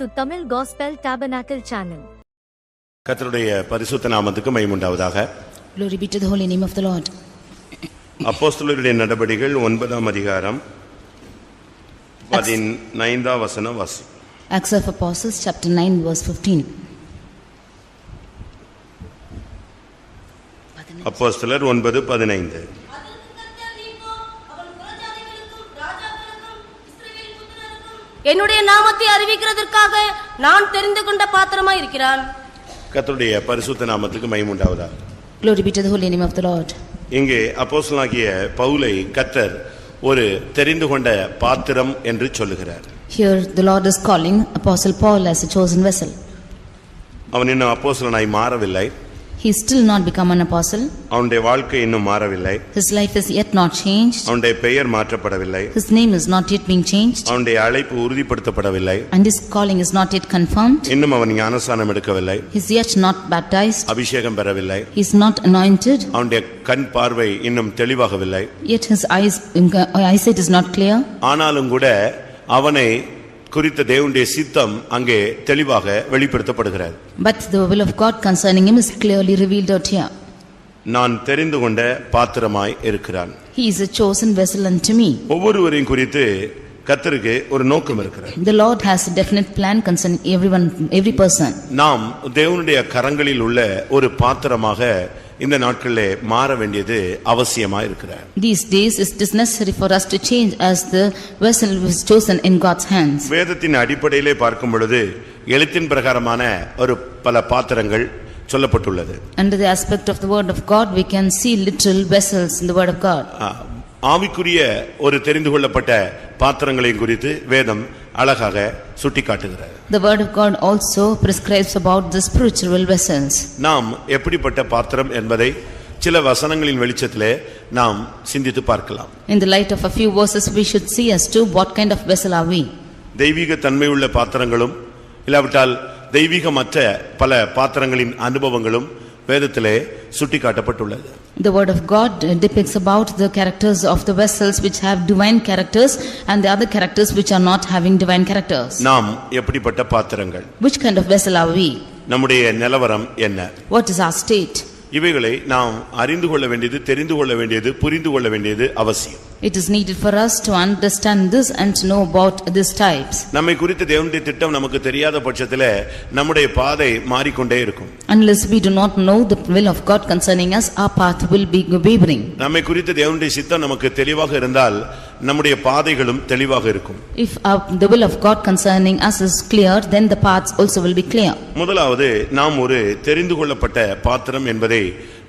to Tamil Gospel Tabernacle channel. கர்த்தருடைய பரிசுத்த நாமத்துக்கு மகிமை உண்டாவதாக. Glory be to the holy name of the Lord. அப்போஸ்தலருடைய நடபடிகள் 9ஆம் அதிகாரம் 15ஆம் வசனம் வாசி. Acts of Apostles chapter 9 verse 15. அப்போஸ்தலர் 9:15. என்னுடைய நாமத்தை அறிவிக்கிறதற்காக நான் தெரிந்து கொண்ட பாத்திரமாய் இருக்கிறான். கர்த்தருடைய பரிசுத்த நாமத்துக்கு மகிமை உண்டாவதாக. Glory be to the holy name of the Lord. இங்கே அப்போஸ்தலனாகிய பவுலை கர்த்தர் ஒரு தெரிந்து கொண்ட பாத்திரம் என்று சொல்லுகிறார். Here the Lord is calling Apostle Paul as a chosen vessel. அவன் இன்னும் அப்போஸ்தலனாய் மாறவில்லை. He is still not become an apostle. அவனுடைய வாழ்க்கை இன்னும் மாறவில்லை. His life is yet not changed. அவனுடைய பெயர் மாற்றப்படவில்லை. His name is not yet being changed. அவனுடைய அழைப்பு உறுதிப்படுத்தப்படவில்லை. And his calling is not yet confirmed. இன்னும் அவன் ஞானஸ்நானம் எடுக்கவில்லை. He is yet not baptized. அபிஷேகம் பெறவில்லை. He is not anointed. அவனுடைய கண் பார்வை இன்னும் தெளிவாகவில்லை. Yet his eyesight is not clear. ஆனாலும் கூட அவனை குறித்த தேவனுடைய சித்தம் அங்கே தெளிவாக வெளிப்படுத்தப்படுகிறது. But the will of God concerning him is clearly revealed out here. நான் தெரிந்து கொண்ட பாத்திரமாய் இருக்கிறான். He is a chosen vessel unto me. ஒவ்வொருவரையும் குறித்து கர்த்தருக்கு ஒரு நோக்கம் இருக்கிறது. The Lord has a definite plan concerning everyone, every person. நாம் தேவனுடைய கரங்களில் உள்ள ஒரு பாத்திரமாக இந்த நாட்களிலே மாற வேண்டியது அவசியமா இருக்கிறது. These days it is necessary for us to change as the vessel was chosen in God's hands. வேதத்தின் அடிப்படையிலே பார்க்கும் பொழுது எழுத்தின் பிரகாரமான ஒரு பல பாத்திரங்கள் சொல்லப்பட்டுள்ளது. Under the aspect of the word of God we can see literal vessels in the word of God. ஆவிக்குரிய ஒரு தெரிந்து கொள்ளப்பட்ட பாத்திரங்களை குறித்து வேதம் அழகாக சுட்டிக்காட்டுகிறது. The word of God also prescribes about the spiritual vessels. நாம் எப்படிப்பட்ட பாத்திரம் என்பதை சில வசனங்களின் வெளிச்சத்திலே நாம் சிந்தித்து பார்க்கலாம். In the light of a few verses we should see as to what kind of vessel are we. தெய்வீக தன்மையுள்ள பாத்திரங்களும் இல்லாவிட்டால் தெய்வீகமற்ற பல பாத்திரங்களின் அனுபவங்களும் வேதத்திலே சுட்டிக்காட்டப்பட்டுள்ளது. The word of God depicts about the characters of the vessels which have divine characters and the other characters which are not having divine characters. நாம் எப்படிப்பட்ட பாத்திரங்கள்? Which kind of vessel are we? நம்முடைய நிலவரம் என்ன? What is our state? இவைகளை நாம் அறிந்து கொள்ள வேண்டியது, தெரிந்து கொள்ள வேண்டியது, புரிந்து கொள்ள வேண்டியது அவசியம். It is needed for us to understand this and to know about these types. நம்மை குறித்து தேவனுடைய திட்டம் நமக்கு தெரியாத பட்சத்திலே நம்முடைய பாதை மாறிக்கொண்டே இருக்கும். Unless we do not know the will of God concerning us, our path will be wavering. நம்மை குறித்து தேவனுடைய சித்தம் நமக்கு தெளிவாக இருந்தால் நம்முடைய பாதைகளும் தெளிவாக இருக்கும். If the will of God concerning us is clear, then the paths also will be clear. முதலாவது நாம் ஒரு தெரிந்து கொள்ளப்பட்ட பாத்திரம் என்பதை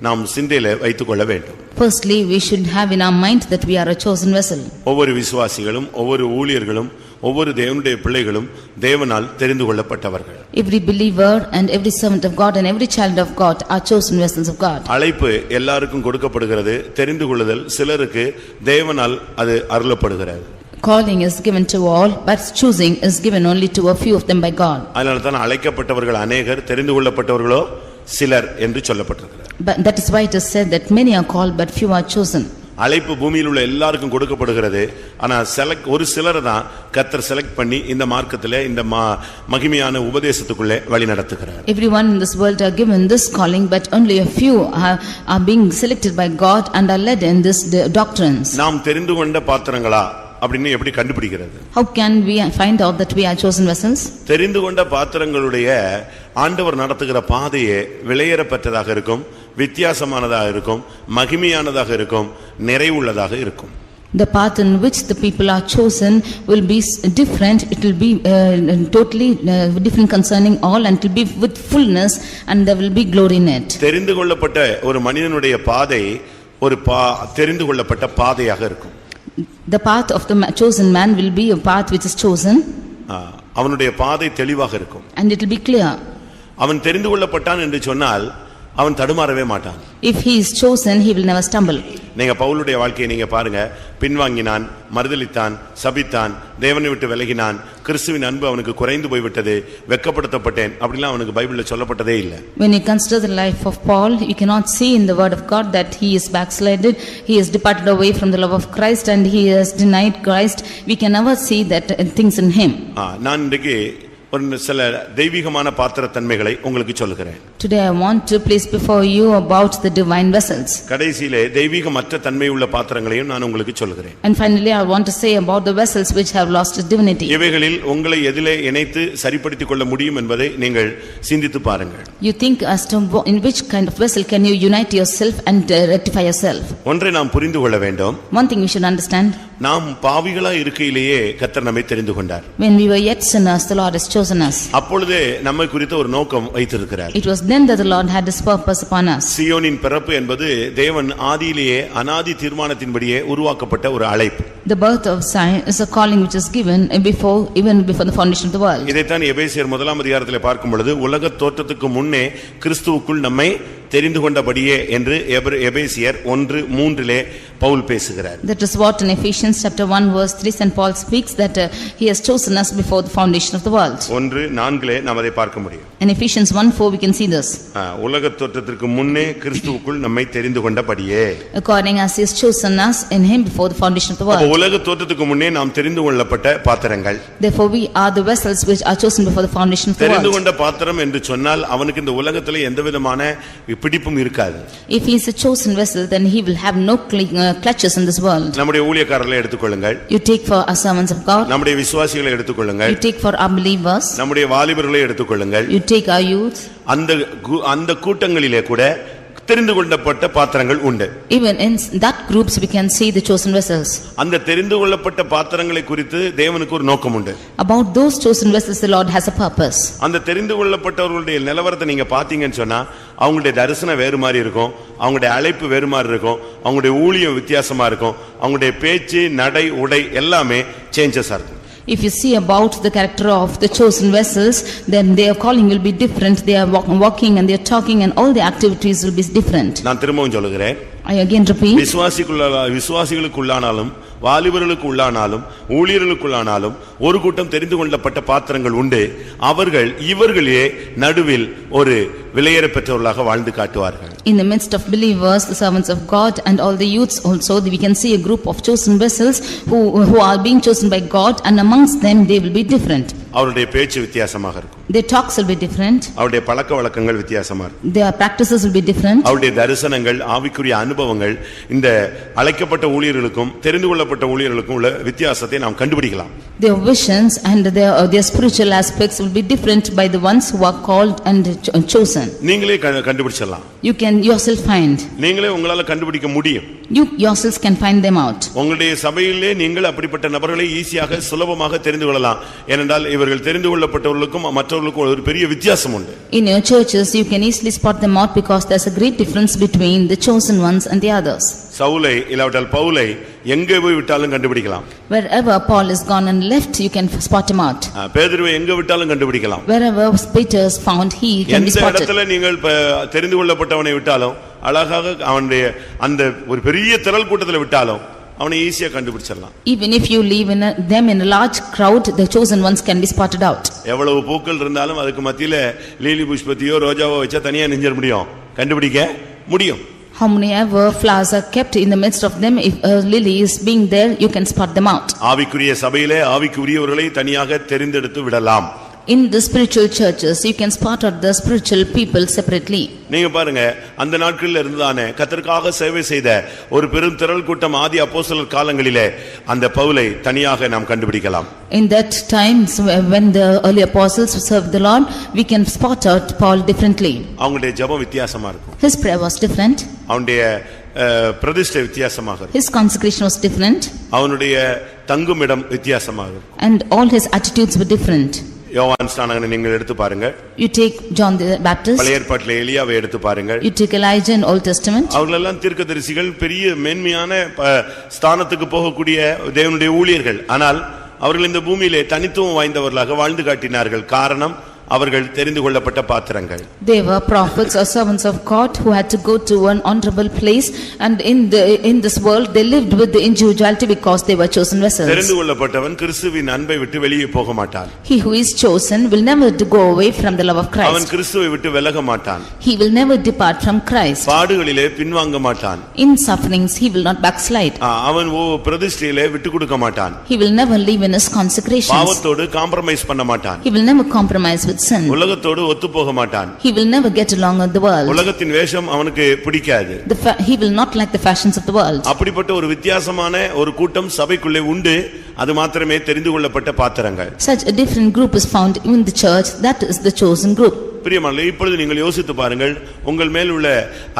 நாம் சிந்தையிலே வைத்துக் கொள்ள வேண்டும். Firstly, we should have in our mind that we are a chosen vessel. ஒவ்வொரு விசுவாசிகளும், ஒவ்வொரு ஊழியர்களும், ஒவ்வொரு தேவனுடைய பிள்ளைகளும் தேவனால் தெரிந்து கொள்ளப்பட்டவர்கள். Every believer and every servant of God and every child of God are chosen vessels of God. அழைப்பு எல்லாருக்கும் கொடுக்கப்படுகிறது. தெரிந்து கொள்ளுதல் சிலருக்கு தேவனால் அது அருளப்படுகிறது. Calling is given to all, but choosing is given only to a few of them by God. அதனால தான் அழைக்கப்பட்டவர்கள் அநேகர், தெரிந்து கொள்ளப்பட்டவர்களோ சிலர் என்று சொல்லப்பட்டிருக்கிறது. But that is why it is said that many are called but few are chosen. அழைப்பு பூமியில் உள்ள எல்லாருக்கும் கொடுக்கப்படுகிறது. ஆனா ஒரு சிலர் தான் கர்த்தர் செலக்ட் பண்ணி இந்த மார்க்கத்திலே இந்த மகிமையான உபதேசத்துக்குள்ளே வழி நடத்துகிறார். Everyone in this world are given this calling, but only a few are being selected by God and are led in this doctrines. நாம் தெரிந்து கொண்ட பாத்திரங்களா அப்படின்னு எப்படி கண்டுபிடிக்கிறது? How can we find out that we are chosen vessels? தெரிந்து கொண்ட பாத்திரங்களுடைய ஆண்டவர் நடத்துகிற பாதையே விலையேறப்பட்டதாக இருக்கும், வித்தியாசமானதாக இருக்கும், மகிமையானதாக இருக்கும், நிறைவுள்ளதாக இருக்கும். The path in which the people are chosen will be different. It will be totally different concerning all, and it will be with fullness, and there will be glory in it. தெரிந்து கொள்ளப்பட்ட ஒரு மனிதனுடைய பாதை ஒரு தெரிந்து கொள்ளப்பட்ட பாதையாக இருக்கும். The path of the chosen man will be a path which is chosen. அவனுடைய பாதை தெளிவாக இருக்கும். And it will be clear. அவன் தெரிந்து கொள்ளப்பட்டான் என்று சொன்னால் அவன் தடுமாறவே மாட்டான். If he is chosen, he will never stumble. நீங்க பவுலுடைய வாழ்க்கையை நீங்க பாருங்க. பின்வாங்கினான், மறுதலித்தான், சபித்தான், தேவனை விட்டு விலகினான், கிறிஸ்துவின் அன்பு அவனுக்கு குறைந்து போய்விட்டது, வெட்கப்படுத்தப்பட்டேன் அப்படிலாம் அவனுக்கு பைபிள்ல சொல்லப்பட்டதே இல்லை. When you consider the life of Paul, you cannot see in the word of God that he is backslided, he has departed away from the love of Christ and he has denied Christ. We can never see that things in him. நான் இன்றைக்கு ஒரு சில தெய்வீகமான பாத்திரத்தன்மைகளை உங்களுக்கு சொல்லுகிறேன். Today I want to place before you about the divine vessels. கடைசியிலே தெய்வீகமற்ற தன்மையுள்ள பாத்திரங்களையும் நான் உங்களுக்கு சொல்லுகிறேன். And finally I want to say about the vessels which have lost its divinity. இவைகளில் உங்களை எதிலே இணைத்து சரிப்படுத்திக் கொள்ள முடியும் என்பதை நீங்கள் சிந்தித்து பாருங்கள். You think as to in which kind of vessel can you unite yourself and rectify yourself. ஒன்றை நாம் புரிந்து கொள்ள வேண்டும். One thing we should understand. நாம் பாவிகளா இருக்கையிலேயே கர்த்தர் நம்மை தெரிந்து கொண்டார். When we were yet sinners, the Lord has chosen us. அப்பொழுதே நம்மை குறித்த ஒரு நோக்கம் வைத்திருக்கிறார். It was then that the Lord had his purpose upon us. சீயோனின் பிறப்பு என்பது தேவன் ஆதியிலேயே அநாதி தீர்மானத்தின்படியே உருவாக்கப்பட்ட ஒரு அழைப்பு. The birth of Zion is a calling which is given even before the foundation of the world. இதைத்தான் எபேசியர் 1ஆம் அதிகாரத்திலே பார்க்கும் பொழுது உலக தோற்றத்துக்கு முன்னே கிறிஸ்துவுக்குள் நம்மை தெரிந்து கொண்டபடியே என்று எபேசியர் 1:3 பவுல் பேசுகிறார். That is what in Ephesians chapter 1 verse 3 St. Paul speaks that he has chosen us before the foundation of the world. 1:4 நாம் அதை பார்க்க முடியும். In Ephesians 1:4 we can see this. உலக தோற்றத்திற்கு முன்னே கிறிஸ்துவுக்குள் நம்மை தெரிந்து கொண்டபடியே. According as he has chosen us in him before the foundation of the world. உலக தோற்றத்துக்கு முன்னே நாம் தெரிந்து கொள்ளப்பட்ட பாத்திரங்கள். Therefore we are the vessels which are chosen before the foundation of the world. தெரிந்து கொண்ட பாத்திரம் என்று சொன்னால் அவனுக்கு இந்த உலகத்திலே எந்தவிதமான பிடிப்பும் இருக்காது. If he is a chosen vessel then he will have no clutches in this world. நம்முடைய ஊழியக்காரர்களை எடுத்துக்கொள்ளுங்கள். You take for our servants of God. நம்முடைய விசுவாசிகளை எடுத்துக்கொள்ளுங்கள். You take for our believers. நம்முடைய வாலிபர்களை எடுத்துக்கொள்ளுங்கள். You take our youth. அந்த கூட்டங்களிலே கூட தெரிந்து கொள்ளப்பட்ட பாத்திரங்கள் உண்டு. Even in that groups we can see the chosen vessels. அந்த தெரிந்து கொள்ளப்பட்ட பாத்திரங்களை குறித்து தேவனுக்கு ஒரு நோக்கம் உண்டு. About those chosen vessels the Lord has a purpose. அந்த தெரிந்து கொள்ளப்பட்டவர்களுடைய நிலவரத்தை நீங்க பாத்தீங்கன்னு சொன்னா அவங்களுடைய தரிசனம் வேறு மாதிரி இருக்கும், அவங்களுடைய அழைப்பு வேறு மாதிரி இருக்கும், அவங்களுடைய ஊழியம் வித்தியாசமா இருக்கும், அவங்களுடைய பேச்சு நடை உடை எல்லாமே சேஞ்சஸா இருக்கும். If you see about the character of the chosen vessels, then their calling will be different. They are walking and they are talking and all the activities will be different. நான் திரும்பவும் சொல்லுகிறேன். I again repeat. விசுவாசிகளுக்குள்ளானாலும் வாலிபர்களுக்கு உள்ளானாலும் ஊழியர்களுக்குள்ளானாலும் ஒரு கூட்டம் தெரிந்து கொள்ளப்பட்ட பாத்திரங்கள் உண்டு. அவர்கள் இவர்களே நடுவில் ஒரு விலையேற பெற்றவர்களாக வாழ்ந்து காட்டுவார்கள். In the midst of believers, the servants of God and all the youths also, we can see a group of chosen vessels who are being chosen by God, and amongst them they will be different. அவருடைய பேச்சு வித்தியாசமாக இருக்கும். Their talks will be different. அவருடைய பழக்கவழக்கங்கள் வித்தியாசமா இருக்கும். Their practices will be different. அவருடைய தரிசனங்கள் ஆவிக்குரிய அனுபவங்கள் இந்த அழைக்கப்பட்ட ஊழியர்களுக்கும் தெரிந்து கொள்ளப்பட்ட ஊழியர்களுக்கும் உள்ள வித்தியாசத்தை நாம் கண்டுபிடிக்கலாம். Their visions and their spiritual aspects will be different by the ones who are called and chosen. நீங்களே கண்டுபிடிச்சிடலாம். You can yourself find. நீங்களே உங்களால கண்டுபிடிக்க முடியும். You yourselves can find them out. உங்களுடைய சபையிலே நீங்கள் அப்படிப்பட்ட நபர்களை ஈஸியாக சுலபமாக தெரிந்து கொள்ளலாம். ஏனென்றால் இவர்கள் தெரிந்து கொள்ளப்பட்டவர்களுக்கும் மற்றவர்களுக்கும் ஒரு பெரிய வித்தியாசம் உண்டு. In your churches you can easily spot them out because there's a great difference between the chosen ones and the others. சவுலை இல்லாவிட்டால் பவுலை எங்கே போய் விட்டாலும் கண்டுபிடிக்கலாம். Wherever Paul is gone and left you can spot him out. பேதுருவை எங்க விட்டாலும் கண்டுபிடிக்கலாம். Wherever Peter is found he can be spotted. எந்த இடத்துல நீங்கள் தெரிந்து கொள்ளப்பட்டவனை விட்டாலும் அழகாக அவனுடைய அந்த ஒரு பெரிய திரள் கூட்டத்தில் விட்டாலும் அவனை ஈஸியா கண்டுபிடிச்சிடலாம். Even if you leave them in a large crowd, the chosen ones can be spotted out. எவ்வளவு பூக்கள் இருந்தாலும் அதுக்கு மத்தியில லீலி புஷ்பத்தையோ ரோஜாவோ வச்சா தனியா நெஞ்சிட முடியும், கண்டுபிடிக்க முடியும். How many ever flowers are kept in the midst of them, if a lily is being there you can spot them out. ஆவிக்குரிய சபையிலே ஆவிக்குரியவர்களை தனியாக தெரிந்தெடுத்து விடலாம். In the spiritual churches you can spot out the spiritual people separately. நீங்க பாருங்க, அந்த நாட்களில் இருந்ததானே கர்த்தருக்காக சேவை செய்த ஒரு பெரும் திரள் கூட்டம் ஆதி அப்போஸ்தலர் காலங்களிலே அந்த பவுலை தனியாக நாம் கண்டுபிடிக்கலாம். In that times when the early apostles served the Lord, we can spot out Paul differently. அவங்களுடைய ஜெபம் வித்தியாசமா இருக்கும். His prayer was different. அவனுடைய பிரதிஷ்டை வித்தியாசமாக இருக்கும். His consecration was different. அவனுடைய தங்குமிடம் வித்தியாசமாக இருக்கும். And all his attitudes were different. யோவான் ஸ்நானகனை நீங்கள் எடுத்து பாருங்க. You take John the Baptist. பழைய ஏற்பாட்டிலே எலியாவை எடுத்து பாருங்க. You take Elijah in Old Testament. அவர்களெல்லாம் தீர்க்கதரிசிகள், பெரிய மேன்மையான ஸ்தானத்துக்கு போகக்கூடிய தேவனுடைய ஊழியர்கள். ஆனால் அவர்கள் இந்த பூமியிலே தனித்துவம் வாய்ந்தவர்களாக வாழ்ந்து காட்டினார்கள். காரணம் அவர்கள் தெரிந்து கொள்ளப்பட்ட பாத்திரங்கள். They were prophets or servants of God who had to go to an honorable place, and in this world they lived with the individuality because they were chosen vessels. தெரிந்து கொள்ளப்பட்டவன் கிறிஸ்துவின் அன்பை விட்டு வெளியே போக மாட்டான். He who is chosen will never go away from the love of அவன் Christ. கிறிஸ்துவை விட்டு விலக மாட்டான். He will never depart from Christ. பாடுகளிலே பின்வாங்க மாட்டான். In sufferings he will not backslide. அவன் பிரதிஷ்டையிலே விட்டு கொடுக்க மாட்டான். He will never leave in his consecrations. பாவத்தோடு காம்ப்ரமைஸ் பண்ண மாட்டான். He will never compromise with sin. உலகத்தோடு ஒத்து போக மாட்டான். He will never get along with the world. உலகத்தின் வேஷம் அவனுக்கு பிடிக்காது. He will not like the fashions of the world. அப்படிப்பட்ட ஒரு வித்தியாசமான ஒரு கூட்டம் சபைக்குள்ளே உண்டு. அது மாத்திரமே தெரிந்து கொள்ளப்பட்ட பாத்திரங்கள். Such a different group is found in the church. That is the chosen group. பிரியமானவர்களே, இப்பொழுது நீங்கள் யோசித்து பாருங்கள், உங்கள் மேல் உள்ள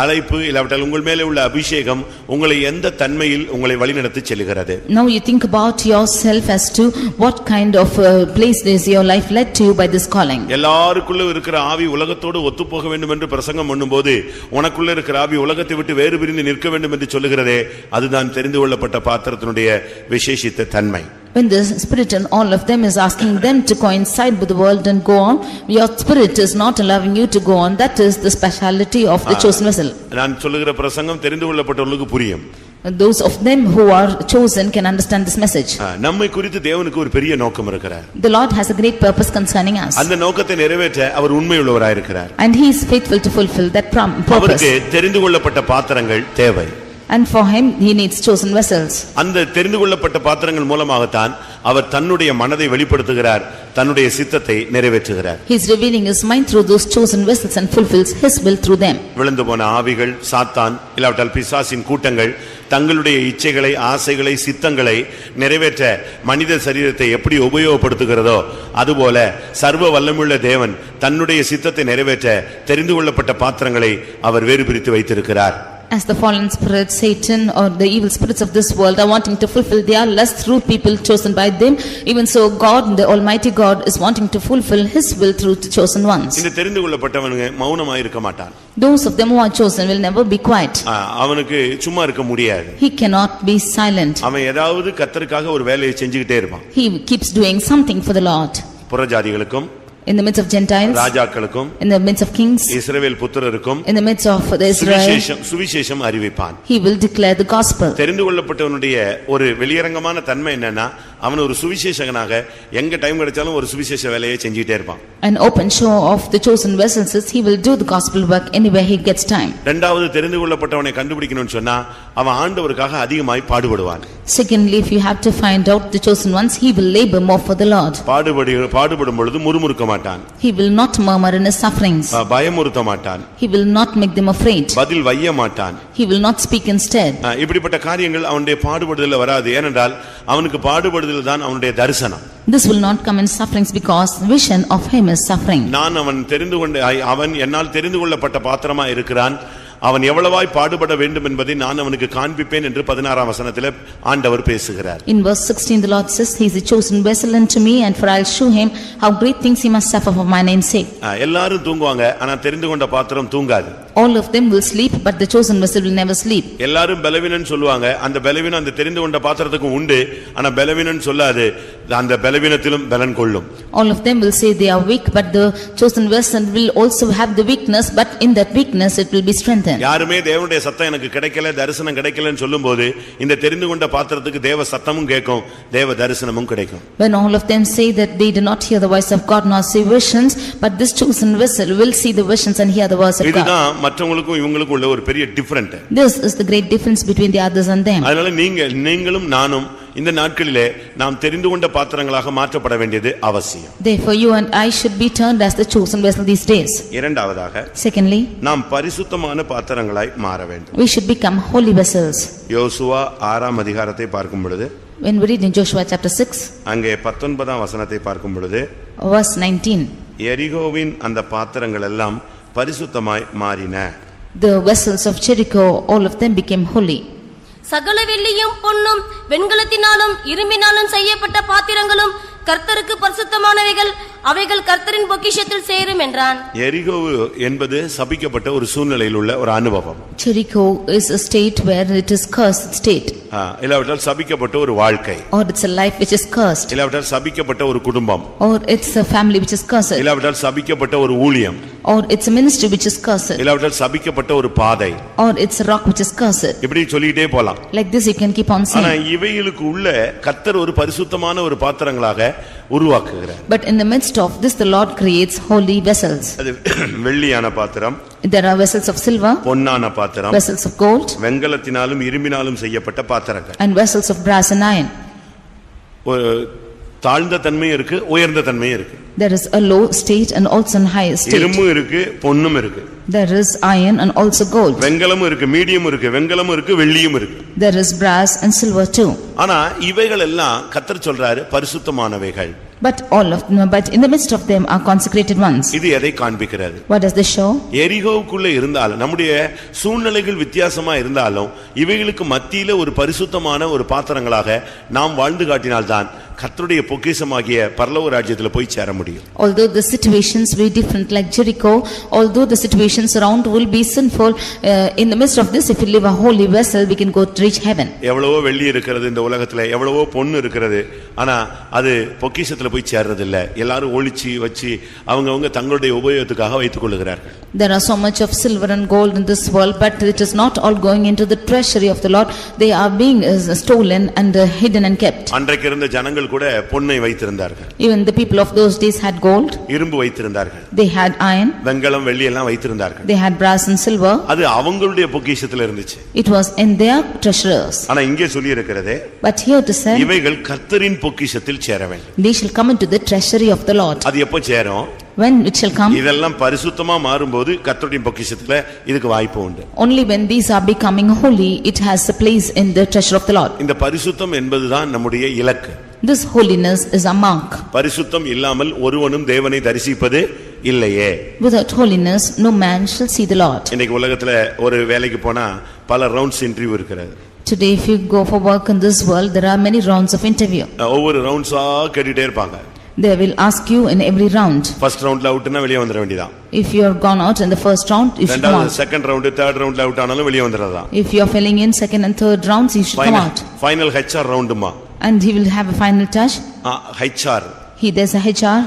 அழைப்பு இல்லாவிட்டால் உங்கள் மேலே உள்ள அபிஷேகம் உங்களை எந்த தன்மையில் உங்களை வழிநடத்தி செல்கிறது. Now you think about yourself as to what kind of place is your life led to you by this calling. எல்லாருக்குள்ள இருக்கிற ஆவி உலகத்தோடு ஒத்துப்போக வேண்டும் என்று பிரசங்கம் பண்ணும்போது உனக்குள்ள இருக்கிற ஆவி உலகத்தை விட்டு வேறு பிரிந்து நிற்க வேண்டும் என்று சொல்லுகிறதே, அதுதான் தெரிந்து கொள்ளப்பட்ட பாத்திரத்தினுடைய விசேஷித்த தன்மை. When the spirit and all of them is asking them to coincide with the world and go on, your spirit is not allowing you to go on. That is the speciality of the chosen vessel. நான் சொல்லுகிற பிரசங்கம் தெரிந்து கொள்ளப்பட்டவர்களுக்கு புரியும். Those of them who are chosen can understand this message. நம்மை குறித்து தேவனுக்கு ஒரு பெரிய நோக்கம் இருக்கிறார். The Lord has a great purpose concerning us. அந்த நோக்கத்தை நிறைவேற்ற அவர் உண்மையுள்ளவராய் இருக்கிறார். And he is faithful to fulfill that purpose. அவருக்கு தெரிந்து கொள்ளப்பட்ட பாத்திரங்கள் தேவை. And for him he needs chosen vessels. அந்த தெரிந்து கொள்ளப்பட்ட பாத்திரங்கள் மூலமாகத்தான் அவர் தன்னுடைய மனதை வெளிப்படுத்துகிறார், தன்னுடைய சித்தத்தை நிறைவேற்றுகிறார். He is revealing his mind through those chosen vessels and fulfills his will through them. விழுந்து போன ஆவிகள், சாத்தான் இல்லாவிட்டால் பிசாசின் கூட்டங்கள் தங்களுடைய இச்சைகளை, ஆசைகளை, சித்தங்களை நிறைவேற்ற மனித சரீரத்தை எப்படி உபயோகப்படுத்துகிறதோ அதுபோல சர்வ வல்லமையுள்ள தேவன் தன்னுடைய சித்தத்தை நிறைவேற்ற தெரிந்து கொள்ளப்பட்ட பாத்திரங்களை அவர் வேறு பிரித்து வைத்திருக்கிறார். As the fallen spirit, Satan or the evil spirits of this world are wanting to fulfill their lust through people chosen by them, even so God, the Almighty God, is wanting to fulfill his will through the chosen ones. இந்த தெரிந்து கொள்ளப்பட்டவனுங்க மௌனமாய் இருக்க மாட்டான். Those of them who are chosen will never be quiet. அவனுக்கு சும்மா இருக்க முடியாது. He cannot be silent. அவன் ஏதாவது கர்த்தருக்காக ஒரு வேலையை செஞ்சுக்கிட்டே இருப்பான். He keeps doing something for the Lord. புறஜாதிகளுக்கும், in the midst of Gentiles, ராஜாக்களுக்கும், in the midst of kings, Israel புத்திரருக்கும், in the midst of the Israel, சுவிசேஷம் அறிவிப்பான். he will declare the gospel. தெரிந்து கொள்ளப்பட்டவனுடைய ஒரு வெளியரங்கமான தன்மை என்னன்னா, அவன் ஒரு சுவிசேஷகனாக எங்க டைம் கிடைச்சாலும் ஒரு சுவிசேஷ வேலையை செஞ்சிட்டே இருப்பான். An open show of the chosen vessels is he will do the gospel work anywhere he gets time. இரண்டாவது தெரிந்து கொள்ளப்பட்டவனை கண்டுபிடிக்கணும்னு சொன்னா அவன் ஆண்டவருக்காக அதிகமாய் பாடுபடுவான். Secondly, if you have to find out the chosen ones, he will labor more for the Lord. பாடுபடும் பொழுது முறுமுறுக்க மாட்டான். He will not murmur in his sufferings. பயமுறுத்த மாட்டான். He will not make them afraid. பதில் வைய மாட்டான். He will not speak instead. இப்படிப்பட்ட காரியங்கள் அவனுடைய பாடுபடுதல்ல வராது. ஏனென்றால் அவனுக்கு பாடுபடுதல் தான் அவனுடைய தரிசனம். This will not come in sufferings because vision of him is suffering. நான் அவன் என்னால் தெரிந்து கொள்ளப்பட்ட பாத்திரமா இருக்கிறான், அவன் எவ்வளவாய் பாடுபட வேண்டும் என்பதை நான் அவனுக்கு காண்பிப்பேன் என்று 16ஆம் வசனத்திலே ஆண்டவர் பேசுகிறார். In verse 16 the Lord says, he is a chosen vessel unto me, and for I will show him how great things he must suffer for my name's sake. எல்லாரும் தூங்குவாங்க, ஆனா தெரிந்து கொண்ட பாத்திரம் தூங்காது. All of them will sleep, but the chosen vessel will never sleep. எல்லாரும் பலவீனன் சொல்லுவாங்க, அந்த பலவீனம் அந்த தெரிந்து கொண்ட பாத்திரத்துக்கும் உண்டு, ஆனா பலவீனன் சொல்லாது, அந்த பலவீனத்திலும் பலன் கொள்ளும். All of them will say they are weak, but the chosen vessel will also have the weakness, but in that weakness it will be strengthened. யாருமே தேவனுடைய சத்தம் எனக்கு கிடைக்கல, தரிசனம் கிடைக்கலன்னு சொல்லும்போது இந்த தெரிந்து கொண்ட பாத்திரத்துக்கு தேவ சத்தமும் கேட்கும், தேவ தரிசனமும் கிடைக்கும். When all of them say that they do not hear the voice of God nor see visions, but this chosen vessel will see the visions and hear the voice of God. இதுதான் மற்றவங்களுக்கும் இவங்களுக்கும் உள்ள ஒரு பெரிய different. This is the great difference between the others and them. அதனால நீங்களும் நானும் இந்த நாட்களிலே நாம் தெரிந்து கொண்ட பாத்திரங்களாக மாற்றப்பட வேண்டியது அவசியம். Therefore you and I should be turned as the chosen vessel these days. இரண்டாவதாக, Secondly, நாம் பரிசுத்தமான பாத்திரங்களாய் மாற வேண்டும். we should become holy vessels. யோசுவா 6ஆம் அதிகாரத்தை பார்க்கும் பொழுது, When we read in Joshua chapter 6, அங்கே 19ஆம் வசனத்தை பார்க்கும் பொழுது, verse 19, எரிகோவின் அந்த பாத்திரங்கள் எல்லாம் பரிசுத்தமாய் மாறின. the vessels of Jericho, all of them became holy. சகல வெள்ளியும் பொன்னும் வெண்கலத்தினாலும் இரும்பினாலும் செய்யப்பட்ட பாத்திரங்களும் கர்த்தருக்கு பரிசுத்தமானவைகள், அவைகள் கர்த்தரின் பொக்கிஷத்தில் சேரும் என்றான். எரிகோ என்பது சபிக்கப்பட்ட ஒரு சூழ்நிலையில் உள்ள ஒரு அனுபவம். Jericho is a state where it is cursed state. இல்லாவிட்டால் சபிக்கப்பட்ட ஒரு வாழ்க்கை, or it's a life which is cursed, இல்லாவிட்டால் சபிக்கப்பட்ட ஒரு குடும்பம், or it's a family which is cursed, இல்லாவிட்டால் சபிக்கப்பட்ட ஒரு ஊழியம், or it's a ministry which is cursed, இல்லாவிட்டால் சபிக்கப்பட்ட ஒரு பாதை, or it's a rock which is cursed. இப்படி சொல்லிட்டே போலாம். Like this you can keep on ஆனா saying. இவைகளுக்கு உள்ள கர்த்தர் ஒரு பரிசுத்தமான ஒரு பாத்திரங்களாக உருவாக்குகிறார். But in the midst of this the Lord creates holy vessels. அது வெள்ளியான பாத்திரம், There are vessels of silver, பொன்னான பாத்திரம், vessels of gold, வெங்கலத்தினாலும் இரும்பினாலும் செய்யப்பட்ட பாத்திரங்கள். and vessels of brass and iron. ஒரு தாழ்ந்த தன்மையும் இருக்கு, உயர்ந்த தன்மையும் இருக்கு. There is a low state and also a high state. இரும்பும் இருக்கு, பொன்னும் இருக்கு. There is iron and also gold. வெங்கலமும் இருக்கு, மீடியம் இருக்கு, வெங்கலமும் இருக்கு, வெள்ளியும் இருக்கு. There is brass and silver too. ஆனா இவைகள் எல்லாம் கர்த்தர் சொல்றாரு பரிசுத்தமானவைகள். But in the midst of them are consecrated ones. இது எதை காண்பிக்கிறது? What does this show? எரிகோவுக்குள்ள இருந்தாலும் நம்முடைய சூழ்நிலைகள் வித்தியாசமா இருந்தாலும் இவைகளுக்கு மத்தியில ஒரு பரிசுத்தமான ஒரு பாத்திரங்களாக நாம் வாழ்ந்து காட்டினால்தான் கர்த்தருடைய பொக்கிஷமாகிய பரலோக ராஜ்யத்துல போய் சேர முடியும். Although the situations be different like Jericho, although the situations around will be sinful, in the midst of this if we live a holy vessel we can go to reach heaven. எவ்வளவோ வெள்ளி இருக்கிறது இந்த உலகத்துல, எவ்வளவோ பொன்னு இருக்கிறது, ஆனா அது பொக்கிஷத்துல போய் சேர்றது இல்ல. எல்லாரும் ஒளிச்சு வச்சு அவங்கவங்க தங்களுடைய உபயோகத்துக்காக வைத்துக் கொள்ளுகிறார்கள். There are so much of silver and gold in this world, but it is not all going into the treasury of the Lord. They are being stolen and hidden and kept. அன்றைக்கு இருந்த ஜனங்கள் கூட பொன்னை வைத்திருந்தார்கள். Even the people of those days had gold. இரும்பு வைத்திருந்தார்கள். They had iron. வெங்கலம் வெள்ளி எல்லாம் வைத்திருந்தார்கள். They had brass and silver. அது அவங்களுடைய பொக்கிஷத்துல இருந்துச்சு. It was in their treasures. ஆனா இங்கே சொல்லி இருக்கிறதே, But here to say, இவைகள் கர்த்தரின் பொக்கிஷத்தில் சேர வேண்டும். they shall come into the treasury of the Lord. அது எப்போ சேரும்? When it shall come? இதெல்லாம் பரிசுத்தமா மாறும்போது கர்த்தருடைய பொக்கிஷத்துல இதுக்கு வாய்ப்பு உண்டு. Only when these are becoming holy, it has a place in the treasure of the Lord. இந்த பரிசுத்தம் என்பதுதான் நம்முடைய இலக்கு. This holiness is a mark. பரிசுத்தம் இல்லாமல் ஒருவனும் தேவனை தரிசிப்பது இல்லையே. Without holiness, no man shall see the Lord. இன்னைக்கு உலகத்துல ஒரு வேலைக்கு போனா பல ரவுண்ட்ஸ் இன்டர்வியூ இருக்கிறது. Today, if you go for work in this world, there are many rounds of interview. ஒவ்வொரு ரவுண்ட்ஸா கேட்டுட்டே இருப்பாங்க. They will ask you in every round. First ரவுண்ட்ல அவுட்னா வெளிய வந்துர வேண்டியதான். If you are gone out in the first round, you should come out. Second round, third ரவுண்ட்ல out ஆனாலும் வெளிய வந்துறதா. If you are filling in second and third rounds, you should come out. Final HR ரவுண்டுமா. And he will have a final touch. HR. There's a HR.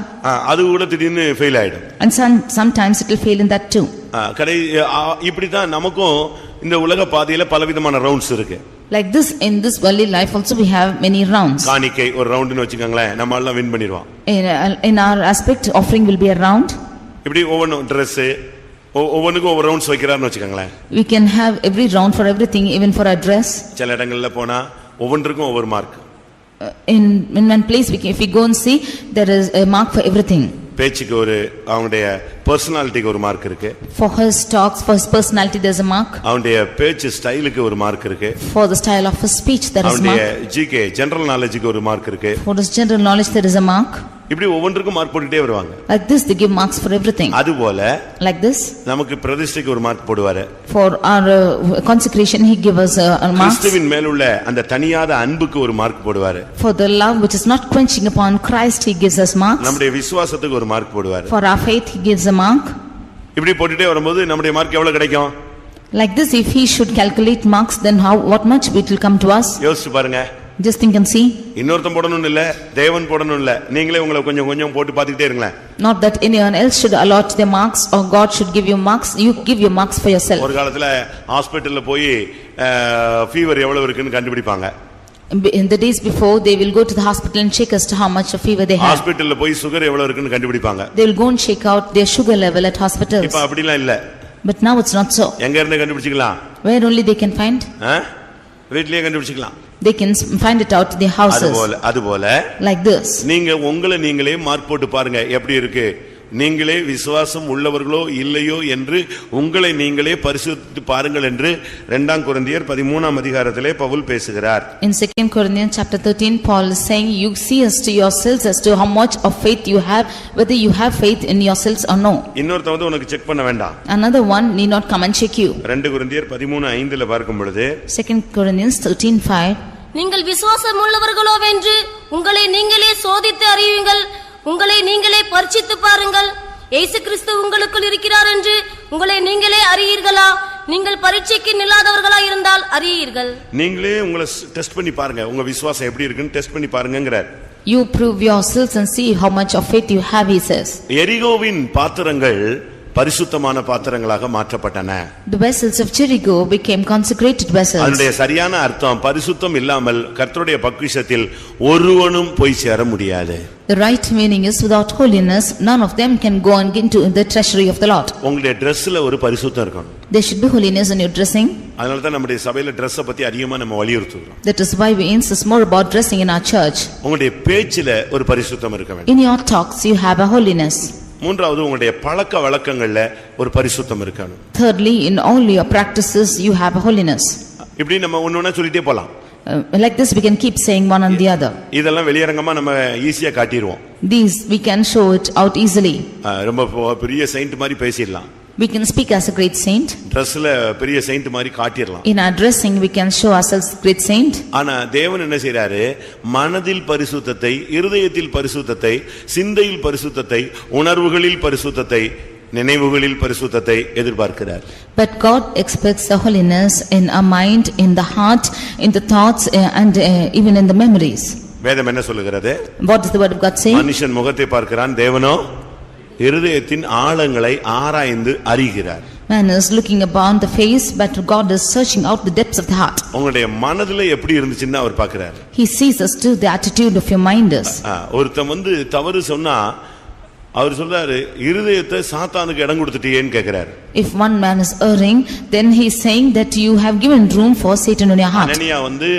அது கூட திடீர்னு fail ஆயிடும். And sometimes it will fail in that too. இப்படி தான் நமக்கும் இந்த உலக பாதையில பலவிதமான ரவுண்ட்ஸ் இருக்கு. Like this, in this worldly life also we have many rounds. காணிக்கை ஒரு ரவுண்ட்னு வெச்சுக்கங்களே, நம்ம எல்லாம் வின் பண்ணிடுவோம். In our aspect, offering will be a round. இப்படி ஒவ்வொரு Dress ஒவ்வொன்றுக்கும் ஒவ்வொரு rounds வைக்கிறார்னு வெச்சுக்கங்களே. We can have every round for everything, even for our dress. சில இடங்கள்ல போனா ஒவ்வொன்றுக்கும் ஒவ்வொரு mark. In one place, if we go and see, there is a mark for everything. பேச்சுக்கு ஒரு அவங்களுடைய பர்சனாலிட்டிக்கு ஒரு மார்க் இருக்கு. For his talks, for his personality, there's a mark. அவங்களுடைய பேச்சு ஸ்டைலுக்கு ஒரு மார்க் இருக்கு. For the style of his speech, there is a mark. அவங்களுடைய ஜிகே ஜெனரல் நாலேஜுக்கு ஒரு மார்க் இருக்கு. For his general knowledge, there is a mark. இப்படி ஒவ்வொன்றுக்கும் மார்க் போட்டுட்டே வருவாங்க. Like this, they give marks for everything. அதுபோல like this, நமக்கு பிரதிஷ்டைக்கு ஒரு மார்க் போடுவாரு. For our consecration, he gives us a mark. கிறிஸ்துவின் மேலுள்ள அந்த தனியாத அன்புக்கு ஒரு மார்க் போடுவாரு. For the love which is not quenching upon Christ, he gives us marks. நம்முடைய விசுவாசத்துக்கு ஒரு மார்க் போடுவாரு. For our faith, he gives a mark. இப்படி போட்டுட்டே வரும்போது நம்முடைய மார்க் எவ்வளவு கிடைக்கும்? Like this, if he should calculate marks, then what much it will come to us? யோசிச்சு பாருங்க. Just think and see. இன்னொருத்தன் போடணும்னு இல்ல, தேவன் போடணும் இல்ல, நீங்களே உங்களை கொஞ்சம் கொஞ்சம் போட்டு பாத்துக்கிட்டே இருங்களேன். Not that anyone else should allot their marks or God should give you marks, you give your marks for yourself. ஒரு காலத்துல ஹாஸ்பிடல்ல போய் ஃபீவர் எவ்வளவு இருக்குன்னு கண்டுபிடிப்பாங்க. In the days before, they will go to the hospital and check as to how much of fever they have. ஹாஸ்பிடல்ல போய் sugar எவ்வளவு இருக்குன்னு கண்டுபிடிப்பாங்க. They will go and check out their sugar level at hospitals. இப்ப அப்படிலாம் இல்ல. But now it's not so. எங்க இருந்து கண்டுபிடிச்சிக்கலாம்? Where only they can find? வீட்லயே கண்டுபிடிச்சிக்கலாம். They can find it out in their houses. அதுபோல like this. நீங்க உங்களை நீங்களே மார்க் போட்டு பாருங்க எப்படி இருக்கு. நீங்களே விசுவாசம் உள்ளவர்களோ இல்லையோ என்று உங்களை நீங்களே பரிசுத்திட்டு பாருங்கள் என்று 2 கொரிந்தியர் 13ஆம் அதிகாரத்திலே பவுல் பேசுகிறார். In 2 Corinthians chapter 13, Paul is saying, you see as to yourselves as to how much of faith you have, whether you have faith in yourselves or no. இன்னொருத்த வந்து உனக்கு செக் பண்ண வேண்டாம். Another one need not come and check you. 2 கொரிந்தியர் 13:5ல பார்க்கும் பொழுது 2 Corinthians 13:5, நீங்கள் விசுவாசம் உள்ளவர்களோவென்று உங்களை நீங்களே சோதித்து அறியுங்கள், உங்களை நீங்களே பரீட்சித்து பாருங்கள். இயேசு கிறிஸ்து உங்களுக்குள் இருக்கிறார் என்று உங்களை நீங்களே அறியீர்களா? நீங்கள் பரீட்சைக்கு நில்லாதவர்களாய் இருந்தால் அறியீர்கள். நீங்களே உங்களை டெஸ்ட் பண்ணி பாருங்க, உங்க விசுவாசம் எப்படி இருக்குன்னு டெஸ்ட் பண்ணி பாருங்கங்கறார். You prove yourselves and see how much of faith you have, he says. எரிகோவின் பாத்திரங்கள் பரிசுத்தமான பாத்திரங்களாக மாற்றப்பட்டன. The vessels of Jericho became consecrated vessels. அதனுடைய சரியான அர்த்தம் பரிசுத்தம் இல்லாமல் கர்த்தருடைய பொக்கிஷத்தில் ஒருவனும் போய் சேர முடியாது. The right meaning is without holiness none of them can go and get into the treasury of the Lord. உங்களுடைய Dressல ஒரு பரிசுத்தம் இருக்கணும். There should be holiness in your dressing. அதனால தான் நம்முடைய சபையில Dress பத்தி அதிகமா நம்ம வலியுறுத்துறோம். That is why we insist more about dressing in our church. உங்களுடைய பேச்சில ஒரு பரிசுத்தம் இருக்க வேண்டும். In your talks you have a holiness. மூன்றாவது உங்களுடைய பழக்க வழக்கங்கள்ல ஒரு பரிசுத்தம் இருக்கணும். Thirdly, in all your practices you have a holiness. இப்படி நம்ம ஒவ்வொண்ணா சொல்லிட்டே போலாம். Like this we can keep saying one and the other. இதெல்லாம் வெளியரங்கமா நம்ம ஈஸியா காட்டிடுவோம். These we can show it out easily. ரொம்ப பெரிய செயிண்ட் மாதிரி பேசிடலாம். We can speak as a great saint. Dressல பெரிய செயிண்ட் மாதிரி காட்டிடலாம். In our dressing we can show ourselves great saint. ஆனா தேவன் என்ன செய்றாரு, மனதில் பரிசுத்தத்தை, இருதயத்தில் பரிசுத்தத்தை, சிந்தையில் பரிசுத்தத்தை, உணர்வுகளில் பரிசுத்தத்தை, நினைவுகளில் பரிசுத்தத்தை எதிர்பார்க்கிறார். But God expects the holiness in our mind, in the heart, in the thoughts and even in the memories. வேதம் என்ன சொல்லுகிறது? What does the word of God say? மனுஷன் முகத்தை பார்க்கிறான், தேவனோ இருதயத்தின் ஆழங்களை ஆராய்ந்து அறிகிறார். Man is looking upon the face, but God is searching out the depths of the heart. உங்களுடைய மனதிலே எப்படி இருந்துச்சுன்னு அவர் பார்க்கிறார். He sees us to the attitude of your mind is. ஒருத்தன் தவறு சொன்னா அவர் சொல்றாரு, இருதயத்தை சாத்தானுக்கு இடம் கொடுத்துட்டியேன்னு கேக்குறாரு. If one man is erring, then he is saying that you have given room for Satan in your heart. அனனியா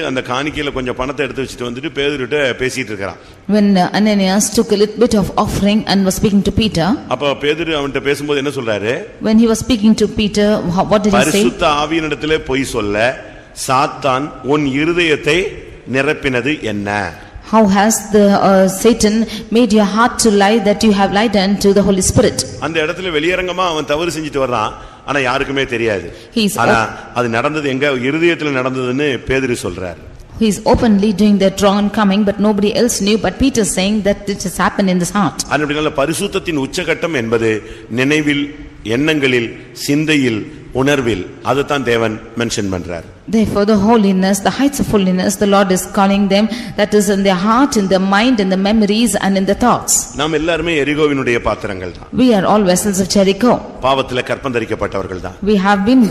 அந்த காணிக்கையில கொஞ்சம் பணத்தை எடுத்து வச்சிட்டு வந்துட்டு பேதுருட்ட பேசிட்டு இருக்கான். When Ananias took a little bit of offering and was speaking to Peter, அப்ப பேதுரு அவன்கிட்ட பேசும்போது என்ன சொல்றாரு? when he was speaking to Peter, what did he say? பரிசுத்த ஆவியினிடத்திலே பொய் சொல்ல சாத்தான் உன் இருதயத்தை நிரப்பினது என்ன? How has the Satan made your heart to lie that you have lied unto the Holy Spirit? அந்த இடத்துல வெளியரங்கமா அவன் தவறு செஞ்சிட்டு வர்றான், ஆனா யாருக்குமே தெரியாது. ஆனா அது நடந்தது எங்க இருதயத்துல நடந்ததுன்னு பேதுரு சொல்றார். He is openly doing that wrong and coming, but nobody else knew, but Peter is saying that it has happened in this heart. அதனால பரிசுத்தத்தின் உச்சகட்டம் என்பது நினைவில், எண்ணங்களில், சிந்தையில், உணர்வில், அதுதான் தேவன் மென்ஷன் பண்றார். Therefore the holiness, the heights of holiness, the Lord is calling them, that is in their heart, in their mind, in the memories and in the thoughts. நாம் எல்லாரும் எரிகோவினுடைய பாத்திரங்கள் தான். We are all vessels of Jericho. பாவத்திலே கற்பந்தரிக்கப்பட்டவர்கள் தான். We have been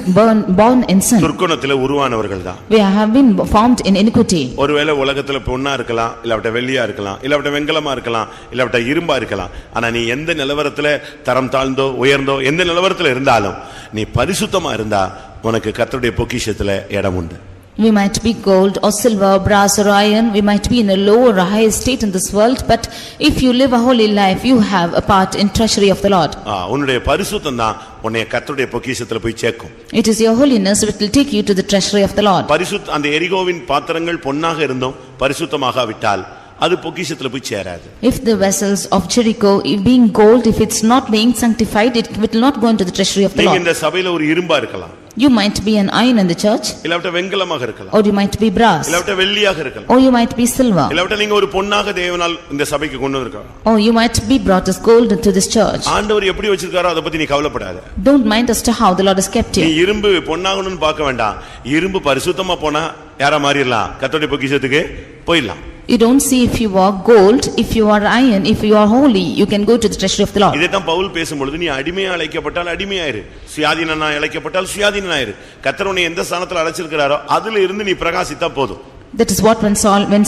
born in sin. துர்க்குணத்திலே உருவானவர்கள் தான். We have been formed in iniquity. ஒருவேளை உலகத்துல பொன்னா இருக்கலாம், இல்லாவிட்ட வெள்ளியா இருக்கலாம், இல்லாவிட்ட வெண்கலமா இருக்கலாம், இல்லாவிட்ட இரும்பா இருக்கலாம். ஆனா நீ எந்த நிலவரத்துல தரம் தாழ்ந்தோ உயர்ந்தோ எந்த நிலவரத்துல இருந்தாலும் நீ பரிசுத்தமா இருந்தா உனக்கு கர்த்தருடைய பொக்கிஷத்துல இடம் உண்டு. We might be gold or silver, brass or iron, we might be in a low or a high state in this world, but if you live a holy life, you have a part in treasury of the Lord. உன்னுடைய பரிசுத்தம் தான் உன்னை கர்த்தருடைய பொக்கிஷத்துல போய் சேர்க்கும். It is your holiness which will take you to the treasury of the Lord. அந்த எரிகோவின் பாத்திரங்கள் பொன்னாக இருந்தும் பரிசுத்தமாகாவிட்டால் அது பொக்கிஷத்துல போய் சேராது. If the vessels of Jericho being gold, if it's not being sanctified, it will not go into the treasury of the Lord. நீங்க இந்த சபையில ஒரு இரும்பா இருக்கலாம். You might be an iron in the church, இல்லாவிட்ட வெண்கலமாக இருக்கலாம், or you might be brass, இல்லாவிட்ட வெள்ளியாக இருக்கலாம், or you might be silver, இல்லாவிட்ட நீங்க ஒரு பொன்னாக தேவனால் இந்த சபைக்கு கொண்டு வந்திருக்கலாம், or you might be brought as gold into this church. ஆண்டவர் எப்படி வச்சிருக்காரோ அத பத்தி நீ கவலைப்படாத. Don't mind as to how the Lord has kept you. நீ இரும்பு பொன்னாகணும்னு பார்க்க வேண்டாம். இரும்பு பரிசுத்தமா போனா யாரா மாறிடலாம், கர்த்தருடைய பொக்கிஷத்துக்கு போயிடலாம். You don't see if you are gold, if you are iron, if you are holy, you can go to the treasury of the Lord. இதை தான் பவுல் பேசும்பொழுது நீ அடிமையா அழைக்கப்பட்டால் அடிமையாயிரு, சுயாதீனனா அழைக்கப்பட்டால் சுயாதீனனாயிரு. கர்த்தர் உன்னை எந்த ஸ்தானத்துல அழைச்சிருக்கிறாரோ அதுல இருந்து நீ பிரகாசித்தா போதும். That is what when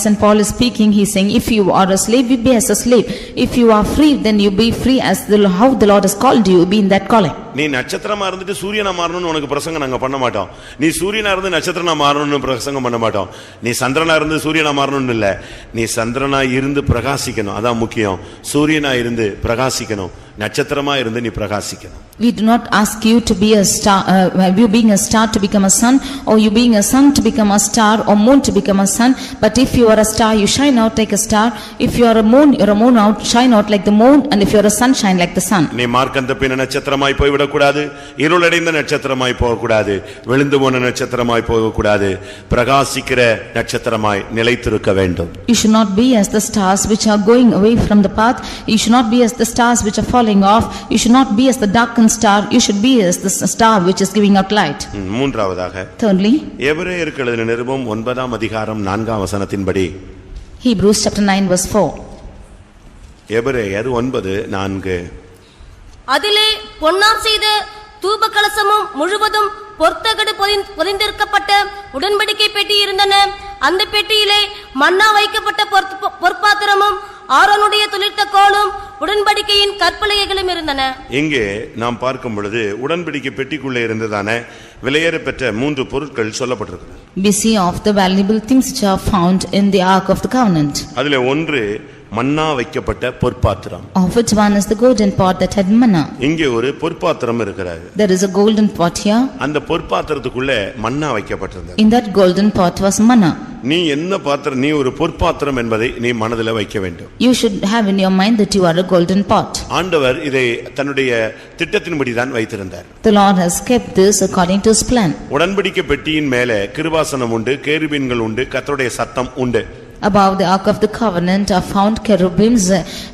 St. Paul is speaking, he is saying, if you are a slave, you be as a slave. If you are free, then you be free as how the Lord has called you, be in that calling. நீ நட்சத்திரமா இருந்துட்டு சூரியனா மாறணும்னு உனக்கு பிரசங்கம் நாங்க பண்ண மாட்டோம். நீ சூரியனா இருந்து நட்சத்திரனா மாறணும்னு பிரசங்கம் பண்ண மாட்டோம். நீ சந்திரனா இருந்து சூரியனா மாறணும்னு இல்ல, நீ சந்திரனா இருந்து பிரகாசிக்கணும், அதான் முக்கியம். சூரியனா இருந்து பிரகாசிக்கணும், நட்சத்திரமா இருந்து நீ பிரகாசிக்கணும். We do not ask you to be a star, you being a star to become a sun, or you being a sun to become a star, or moon to become a sun. But if you are a star, you shine out like a star. If you are a moon, you are a moon out, shine out like the moon. And if you are a sun, shine like the sun. நீ மார்க்கந்த பின்ன நட்சத்திரமாய் போய் விடக்கூடாது, இருளடைந்த நட்சத்திரமாய் போகக்கூடாது, விழுந்து போன நட்சத்திரமாய் போகக்கூடாது, பிரகாசிக்கிற நட்சத்திரமாய் நிலைத்திருக்க வேண்டும். You should not be as the stars which are going away from the path. You should not be as the stars which are falling falling off, you should not be as the darkened star, you should be as the star which is giving out light. மூன்றாவதாக Thirdly, எபிரேயருக்கு எழுதின நிருபம் 9ஆம் அதிகாரம் 4ஆம் வசனத்தின்படி Hebrews chapter 9 verse 4. எபிரேயர் 9:4. அதிலே பொன்னார் செய்த தூப கலசமும் முழுவதும் பொற்தகடு பொதிந்திருக்கப்பட்ட உடன்படிக்கை பெட்டி இருந்தன. அந்த பெட்டியிலே மன்னா வைக்கப்பட்ட பொற்பாத்திரமும் ஆரோனுடைய துளிர்த்த கோலும் உடன்படிக்கையின் கற்பலகைகளும் இருந்தன. இங்கே நாம் பார்க்கும் பொழுது உடன்படிக்கை பெட்டிக்குள்ளே இருந்ததான விலையேற பெற்ற 3 பொருட்கள் சொல்லப்பட்டிருக்கு. We see of the valuable things which are found in the ark of the covenant. அதிலே ஒன்று மன்னா வைக்கப்பட்ட பொற்பாத்திரம். Of which one is the golden pot that had manna. இங்கே ஒரு பொற்பாத்திரம் இருக்கிறது. There is a golden pot here. அந்த பொற்பாத்திரத்துக்குள்ள மன்னா வைக்கப்பட்டிருந்தது. In that golden pot was manna. நீ என்ன பாத்திரம், நீ ஒரு பொற்பாத்திரம் என்பதை நீ மனதில் வைக்க வேண்டும். You should have in your mind that you are a golden pot. ஆண்டவர் இதை தன்னுடைய திட்டத்தின்படி தான் வைத்திருந்தார். The Lord has kept this according to his plan. உடன்படிக்கை பெட்டியின் மேலே கிருபாசனம் உண்டு, கேருபீன்கள் உண்டு, கர்த்தருடைய சத்தம் உண்டு. Above the ark of the covenant are found cherubims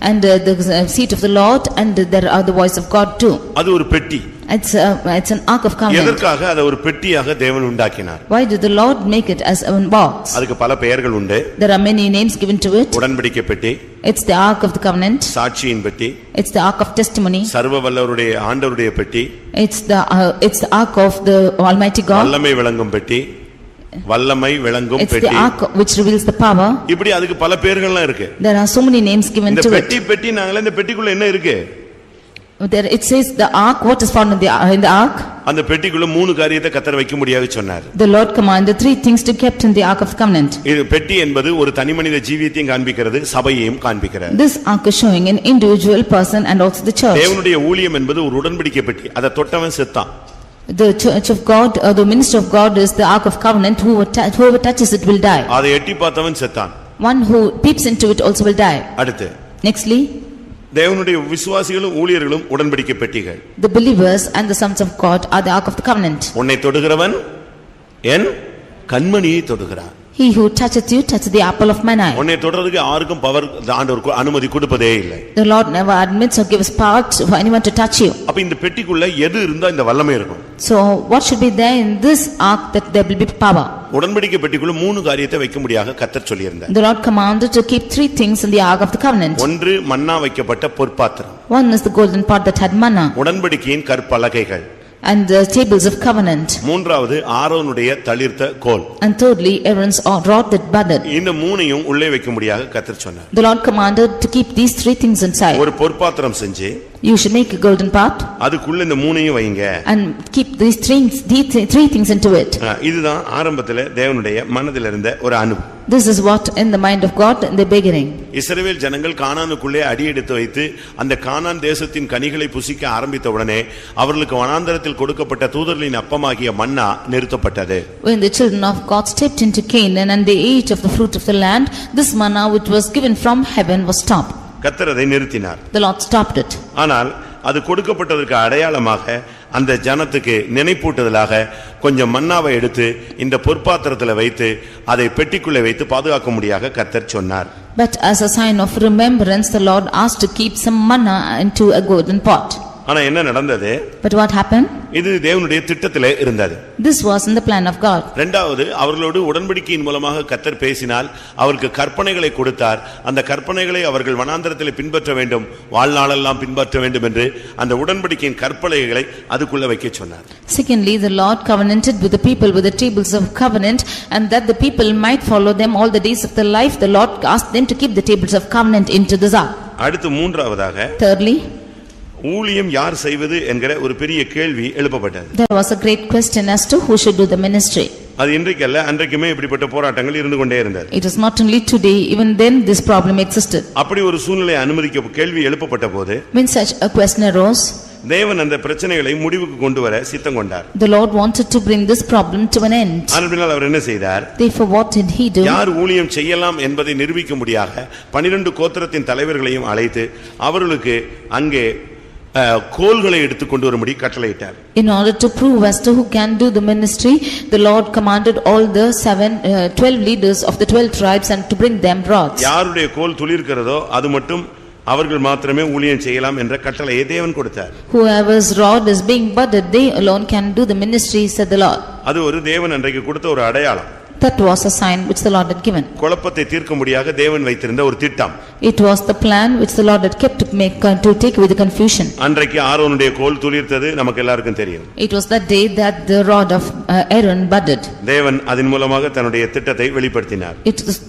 and the seat of the Lord, and there are the voice of God too. அது ஒரு பெட்டி. It's an ark of covenant. எதற்காக அதை ஒரு பெட்டியாக தேவன் உண்டாக்கினார்? Why did the Lord make it as a box? அதுக்கு பல பெயர்கள் உண்டு. There are many names given to it. உடன்படிக்கை பெட்டி, It's the ark of the covenant. சாட்சியின் பெட்டி, It's the ark of testimony. சர்வ வல்லவருடைய ஆண்டவருடைய பெட்டி, It's the ark of the Almighty God. வல்லமை விளங்கும் பெட்டி, வல்லமை விளங்கும் It's the பெட்டி. ark which reveals the power. இப்படி அதுக்கு பல பெயர்கள்லாம் இருக்கு. There are so many names given இந்த to it. பெட்டி நாங்களே இந்த பெட்டிக்குள்ள என்ன இருக்கு? There it says the ark, what is found in the ark? அந்த பெட்டிக்குள்ள 3 காரியத்தை கர்த்தர் வைக்க முடியாது சொன்னார். The Lord commanded 3 things to kept in the ark of the covenant. இது பெட்டி என்பது ஒரு தனிமனித ஜீவியத்தையும் காண்பிக்கிறது, சபையையும் காண்பிக்கிறது. This ark is showing an individual person and also the church. தேவனுடைய ஊழியம் என்பது ஒரு உடன்படிக்கை பெட்டி. அதை தொட்டவன் செத்தான். The church of God, or the minister of God, is the ark of covenant. Whoever touches it will die. அதை எட்டி பார்த்தவன் செத்தான். One who peeps into it also will die. அடுத்து Nextly, தேவனுடைய விசுவாசிகளும் ஊழியர்களும் உடன்படிக்கை பெட்டிகள். the believers and the sons of God are the ark of the covenant. உன்னை தொடுகிறவன் என் கண்மணியை தொடுகிறான். He who toucheth you touches the apple of mine eye. உன்னை தொடர்றதுக்கு யாருக்கும் power ஆண்டவர் அனுமதி கொடுப்பதே இல்லை. The Lord never admits or gives power for anyone to touch you. அப்ப இந்த பெட்டிக்குள்ள எது இருந்தா இந்த வல்லமை இருக்கும்? So what should be there in this ark that there will be power? உடன்படிக்கை பெட்டிக்குள்ள 3 காரியத்தை வைக்க முடியாக கர்த்தர் சொல்லியிருந்தார். The Lord commanded to keep 3 things in the ark of the covenant. ஒன்று மன்னா வைக்கப்பட்ட பொற்பாத்திரம். One is the golden pot that had manna, உடன்படிக்கையின் கற்பலகைகள். and the tables of covenant. மூன்றாவது ஆரோனுடைய தளிர்த்த கோல். And thirdly, Aaron's rod that budded. இந்த மூணையும் உள்ளே வைக்க முடியாக கர்த்தர் சொன்னார். The Lord commanded to keep these 3 things inside. ஒரு பொற்பாத்திரம் செஞ்சு You should make a golden pot அதுக்குள்ள இந்த மூணையும் வைங்க. and keep these 3 things into it. இதுதான் ஆரம்பத்துல தேவனுடைய மனதில் இருந்த ஒரு அனுபவம். This is what in the mind of God in the beginning. இஸ்ரவேல் ஜனங்கள் கானானுக்குள்ளே அடியெடுத்து வைத்து அந்த கானான் தேசத்தின் கனிகளை புசிக்க ஆரம்பித்த உடனே அவர்களுக்கு வனாந்தரத்தில் கொடுக்கப்பட்ட தூதர்களின் அப்பமாகிய மன்னா நிறுத்தப்பட்டது. When the children of God stepped into Canaan and they ate of the fruit of the land, this manna which was given from heaven was stopped. கர்த்தர் அதை நிறுத்தினார். The Lord stopped it. ஆனால் அது கொடுக்கப்பட்டதற்கு அடையாளமாக அந்த ஜனத்துக்கு நினைப்பூட்டுதலாக கொஞ்சம் மன்னாவை எடுத்து இந்த பொற்பாத்திரத்தில் வைத்து அதை பெட்டிக்குள்ளே வைத்து பாதுகாக்க முடியாக கர்த்தர் சொன்னார். But as a sign of remembrance, the Lord asked to keep some manna into a golden pot. ஆனா என்ன நடந்தது? But what happened? இது தேவனுடைய திட்டத்திலே இருந்தது. This was in the plan of God. இரண்டாவது, அவர்களோடு உடன்படிக்கையின் மூலமாக கர்த்தர் பேசினால் அவருக்கு கற்பனைகளை கொடுத்தார். அந்த கற்பனைகளை அவர்கள் வனாந்தரத்திலே பின்பற்ற வேண்டும், வாழ்நாளெல்லாம் பின்பற்ற வேண்டும் என்று அந்த உடன்படிக்கையின் கற்பனைகளை அதுக்குள்ள வைக்க சொன்னார். Secondly, the Lord covenanted with the people with the tables of covenant, and that the people might follow them all the days of their life. The Lord asked them to keep the tables of covenant into this ark. அடுத்து மூன்றாவதாக, Thirdly, ஊழியம் யார் செய்வது என்கிற ஒரு பெரிய கேள்வி எழுப்பப்பட்டது. there was a great question as to who should do the ministry. அது இன்றைக்கல்ல, அன்றைக்குமே இப்படிப்பட்ட போராட்டங்கள் இருந்து கொண்டே இருந்தது. It is not only today, even then this problem existed. அப்படி ஒரு சூழ்நிலை அனுமதிக்க கேள்வி எழுப்பப்பட்ட போது When such a question arose, தேவன் அந்த பிரச்சனைகளை முடிவுக்கு கொண்டு வர சித்தம் கொண்டார். the Lord wanted to bring this problem to an end. அதனால் அவர் என்ன செய்தார்? Therefore what did he do? யார் ஊழியம் செய்யலாம் என்பதை நிரூபிக்கும்படியாக 12 கோத்திரத்தின் தலைவர்களையும் அழைத்து அவர்களுக்கு அங்கே கோல்களை எடுத்து கொண்டு வரும்படி கட்டளையிட்டார். In order to prove as to who can do the ministry, the Lord commanded all the 12 leaders of the 12 tribes and to bring them rods. யாருடைய கோல் துளிர்க்கிறதோ அது மட்டும் அவர்கள் மாத்திரமே ஊழியம் செய்யலாம் என்ற கட்டளையை தேவன் கொடுத்தார். Whoever's rod is being budded, they alone can do the ministry, said the Lord. அது ஒரு தேவன் அன்றைக்கு கொடுத்த ஒரு அடையாளம். That was a sign which the Lord had given. குழப்பத்தை தீர்க்கும்படியாக தேவன் வைத்திருந்த ஒரு திட்டம். It was the plan which the Lord had kept to take away the confusion. அன்றைக்கு ஆரோனுடைய கோல் துளிர்த்தது நமக்கு எல்லாருக்கும் தெரியும். It was that day that the rod of Aaron budded. தேவன் அதன் மூலமாக தன்னுடைய திட்டத்தை வெளிப்படுத்தினார்.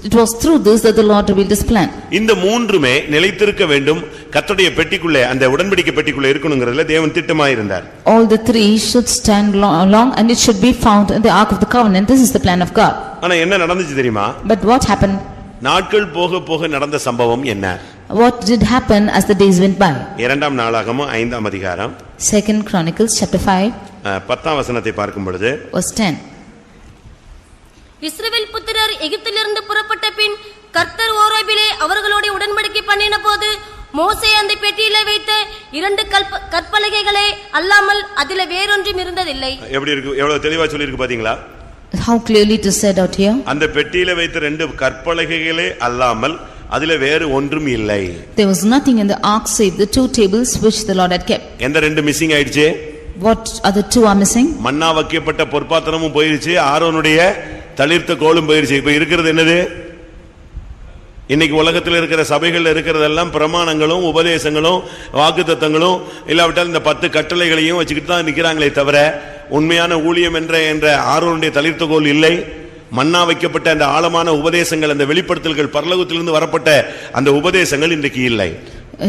It was through this that the Lord revealed his plan. இந்த மூன்றுமே நிலைத்திருக்க வேண்டும், கர்த்தருடைய பெட்டிக்குள்ளே அந்த உடன்படிக்கை பெட்டிக்குள்ளே இருக்கணும்ங்கறதுல தேவன் திட்டமாய் இருந்தார். All the three should stand long and it should be found in the ark of the covenant. This is the plan of God. ஆனா என்ன நடந்துச்சு தெரியுமா? But what happened? நாட்கள் போக போக நடந்த சம்பவம் என்ன? What did happen as the days went by? இரண்டாம் நாளாகமம் 5ஆம் அதிகாரம் 2 Chronicles chapter 5 10ஆம் வசனத்தை பார்க்கும் பொழுது verse 10. இஸ்ரவேல் புத்திரர் எகிப்திலிருந்து புறப்பட்ட பின் கர்த்தர் ஓரேபிலே அவர்களோடு உடன்படிக்கை பண்ணின போது மோசே அந்த பெட்டியிலே வைத்த 2 கற்பலகைகளே அல்லாமல் அதிலே வேறொன்றும் இருந்ததில்லை. எப்படி இருக்கு? எவ்வளவு தெளிவா சொல்லி இருக்கு பாத்தீங்களா? How clearly it is said out here. அந்த பெட்டியிலே வைத்த 2 கற்பலகைகளே அல்லாமல் அதிலே வேறு ஒன்றும் இல்லை. There was nothing in the ark save the 2 tables which the Lord had kept. எந்த 2 மிஸ்ஸிங் ஆயிடுச்சு? What other 2 are missing? மன்னா வைக்கப்பட்ட பொற்பாத்திரமும் போயிருச்சு, ஆரோனுடைய தளிர்த்த கோலும் போயிருச்சு. இப்ப இருக்கிறது என்னது? இன்னைக்கு உலகத்தில் இருக்கிற சபைகள் இருக்கிறதெல்லாம் பிரமாணங்களும் உபதேசங்களும் வாக்குத்தத்தங்களும் இல்லாவிட்டால் இந்த 10 கட்டளைகளையும் வச்சுக்கிட்டு தான் நிக்கிறாங்களே தவிர உண்மையான ஊழியம் என்ற ஆரோனுடைய தளிர்த்த கோல் இல்லை. மன்னா வைக்கப்பட்ட அந்த ஆழமான உபதேசங்கள், அந்த வெளிப்படுத்தல்கள், பரலோகத்திலிருந்து வரப்பட்ட அந்த உபதேசங்கள் இன்றைக்கு இல்லை.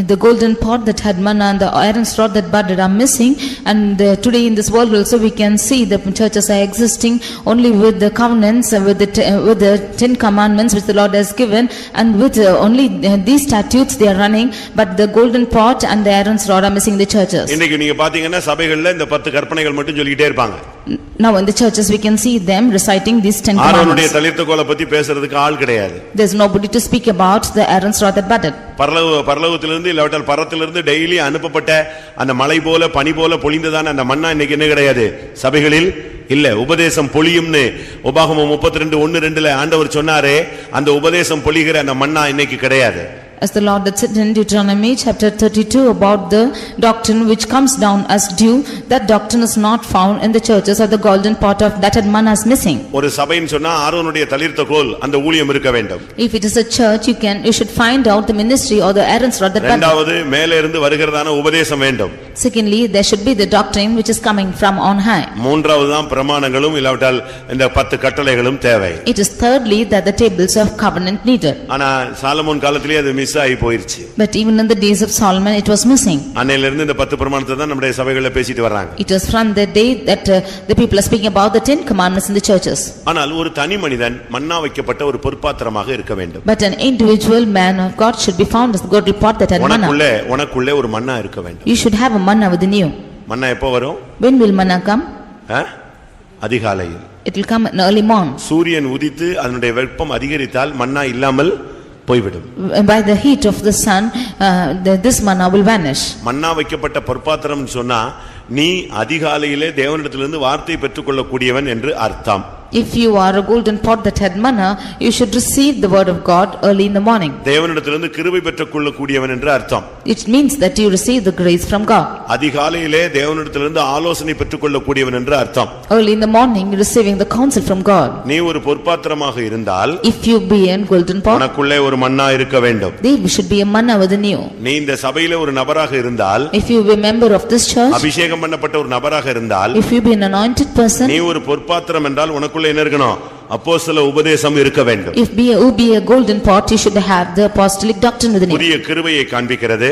The golden pot that had manna and the iron's rod that budded are missing, and today in this world also we can see the churches are existing only with the covenants, with the 10 commandments which the Lord has given, and with only these statutes they are running, but the golden pot and the iron's rod are missing in the churches. இன்னைக்கு நீங்க பாத்தீங்கன்னா சபைகள்ல இந்த 10 கற்பனைகள் மட்டும் சொல்லிட்டே இருப்பாங்க. Now in the churches we can see them reciting these 10 ஆரோனுடைய commandments. தளிர்த்த கோலை பத்தி பேசுறதுக்கு ஆள் கிடையாது. There is nobody to speak about the iron's rod that budded. பரலோகத்திலிருந்து இல்லாவிட்டால் பரத்திலிருந்து டெய்லி அனுப்பப்பட்ட அந்த மழை போல பனி போல பொழிந்ததான அந்த மன்னா இன்னைக்கு என்ன கிடையாது சபைகளில் இல்ல. உபதேசம் பொழியும்னு உபாகமம் 32:1-2 ஆண்டவர் சொன்னாரே, அந்த உபதேசம் பொழிகிற அந்த மன்னா இன்னைக்கு கிடையாது. As the Lord had said in Deuteronomy chapter 32 about the doctrine which comes down as dew, that doctrine is not found in the churches, or the golden pot of that had manna is missing. ஒரு சபைன்னு சொன்னா ஆரோனுடைய தளிர்த்த கோல் அந்த ஊழியம் இருக்க வேண்டும். If it is a church, you should find out the ministry or the Aaron's rod that budded. இரண்டாவது மேலே இருந்து வருகிறதான உபதேசம் வேண்டும். Secondly, there should be the doctrine which is coming from on high. மூன்றாவது தான் பிரமாணங்களும் இல்லாவிட்டால் இந்த 10 கட்டளைகளும் தேவை. It is thirdly that the tables of covenant needed. ஆனா சாலமோன் காலத்திலே அது மிஸ் ஆகி போயிருச்சு. But even in the days of Solomon it was missing. அன்னையில இருந்து இந்த 10 பிரமாணத்தை தான் நம்முடைய சபைகளில் பேசிட்டு வர்றாங்க. It was from the day that the people are speaking about the 10 commandments in the churches. ஆனால் ஒரு தனி மனிதன் மன்னா வைக்கப்பட்ட ஒரு பொற்பாத்திரமாக இருக்க வேண்டும். But an individual man of God should be found as the golden pot that had manna. உனக்குள்ளே ஒரு மன்னா இருக்க வேண்டும். You should have a manna within you. மன்னா எப்போ வரும்? When will manna come? அதிகாலையில். It will come in early morn. சூரியன் உதித்து அதனுடைய வெப்பம் அதிகரித்தால் மன்னா இல்லாமல் போய்விடும். By the heat of the sun, this manna will vanish. மன்னா வைக்கப்பட்ட பொற்பாத்திரம் சொன்னா நீ அதிகாலையிலே தேவனிடத்திலிருந்து வார்த்தை பெற்றுக்கொள்ளக்கூடியவன் என்று அர்த்தம். If you are a golden pot that had manna, you should receive the word of God early in the morning. தேவனிடத்திலிருந்து கிருபை பெற்றுக்கொள்ளக்கூடியவன் என்று அர்த்தம். It means that you receive the grace from God. அதிகாலையிலே தேவனிடத்திலிருந்து ஆலோசனை பெற்றுக்கொள்ளக்கூடியவன் என்று அர்த்தம். Early in the morning receiving the counsel from God. நீ ஒரு பொற்பாத்திரமாக இருந்தால், if you be a golden pot, உனக்குள்ளே ஒரு மன்னா இருக்க வேண்டும். there should be a manna within you. நீ இந்த சபையிலே ஒரு நபராக இருந்தால், if you be a member of this church, அபிஷேகம் பண்ணப்பட்ட ஒரு நபராக இருந்தால், if you be an anointed person, நீ ஒரு பொற்பாத்திரம் என்றால் உனக்குள்ளே என்ன இருக்கணும்? அப்போஸ்தல உபதேசம் இருக்க வேண்டும். if be a golden pot, you should have the apostolic doctrine within you. புதிய கிருபையை காண்பிக்கிறது.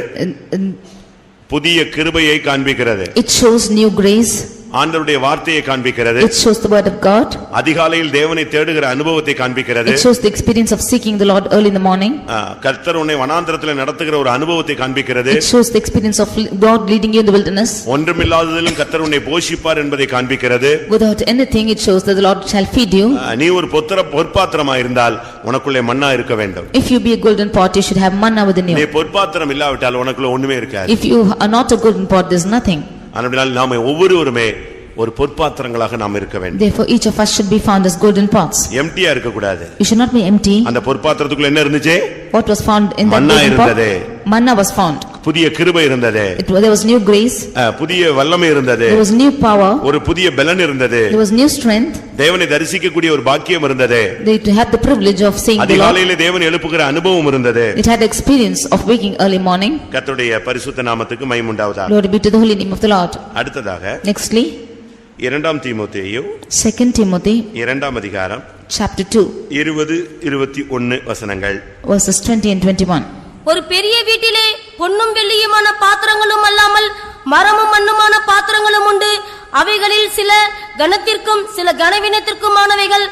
புதிய கிருபையை காண்பிக்கிறது. It shows new grace. ஆண்டவருடைய வார்த்தையை காண்பிக்கிறது. It shows the word of God. அதிகாலையில் தேவனை தேடுகிற அனுபவத்தை காண்பிக்கிறது. It shows the experience of seeking the Lord early in the morning. கர்த்தர் உன்னை வனாந்திரத்திலே நடத்துகிற ஒரு அனுபவத்தை காண்பிக்கிறது. It shows the experience of God leading you in the wilderness. ஒன்றுமில்லாததிலும் கர்த்தர் உன்னை போஷிப்பார் என்பதை காண்பிக்கிறது. Without anything, it shows that the Lord shall feed you. நீ ஒரு பொற்பாத்திரமாக இருந்தால் உனக்குள்ளே மன்னா இருக்க வேண்டும். If you be a golden pot, you should have manna within you. நீ பொற்பாத்திரம் இல்லாவிட்டால் உனக்குள்ள ஒண்ணுமே இருக்காது. If you are not a golden pot, there is nothing. அதனால் நாம ஒவ்வொருவருமே ஒரு பொற்பாத்திரங்களாக நாம் இருக்க வேண்டும். Therefore each of us should be found as golden pots. எம்டியா இருக்க கூடாது. You should not be empty. அந்த பொற்பாத்திரத்துக்குள்ள என்ன இருந்துச்சு? What was found in that golden pot? Manna was found. புதிய கிருபை இருந்தது, There was new grace, புதிய வல்லமை இருந்தது, there was new power, ஒரு புதிய பலன் இருந்தது, there was new strength. தேவனை தரிசிக்கக்கூடிய ஒரு பாக்கியம் இருந்தது, They had the privilege of seeing the Lord. அதிகாலையிலே தேவன் எழுப்புகிற அனுபவம் இருந்தது. It had experience of waking early morning. கர்த்தருடைய பரிசுத்த நாமத்துக்கு மகிமை உண்டாவதாக. Glory be to the holy name of the Lord. அடுத்ததாக Nextly, 2 தீமோத்தேயு 2 Timothy 2 அதிகாரம் chapter 2 20-21 வசனங்கள். verses 20 and 21. ஒரு பெரிய வீட்டிலே பொன்னும் வெள்ளியுமான பாத்திரங்களும் அல்லாமல் மரமும் மண்ணுமான பாத்திரங்களும் உண்டு. அவைகளில் சில கனத்திற்கும் சில கனவீனத்திற்குமானவைகள்.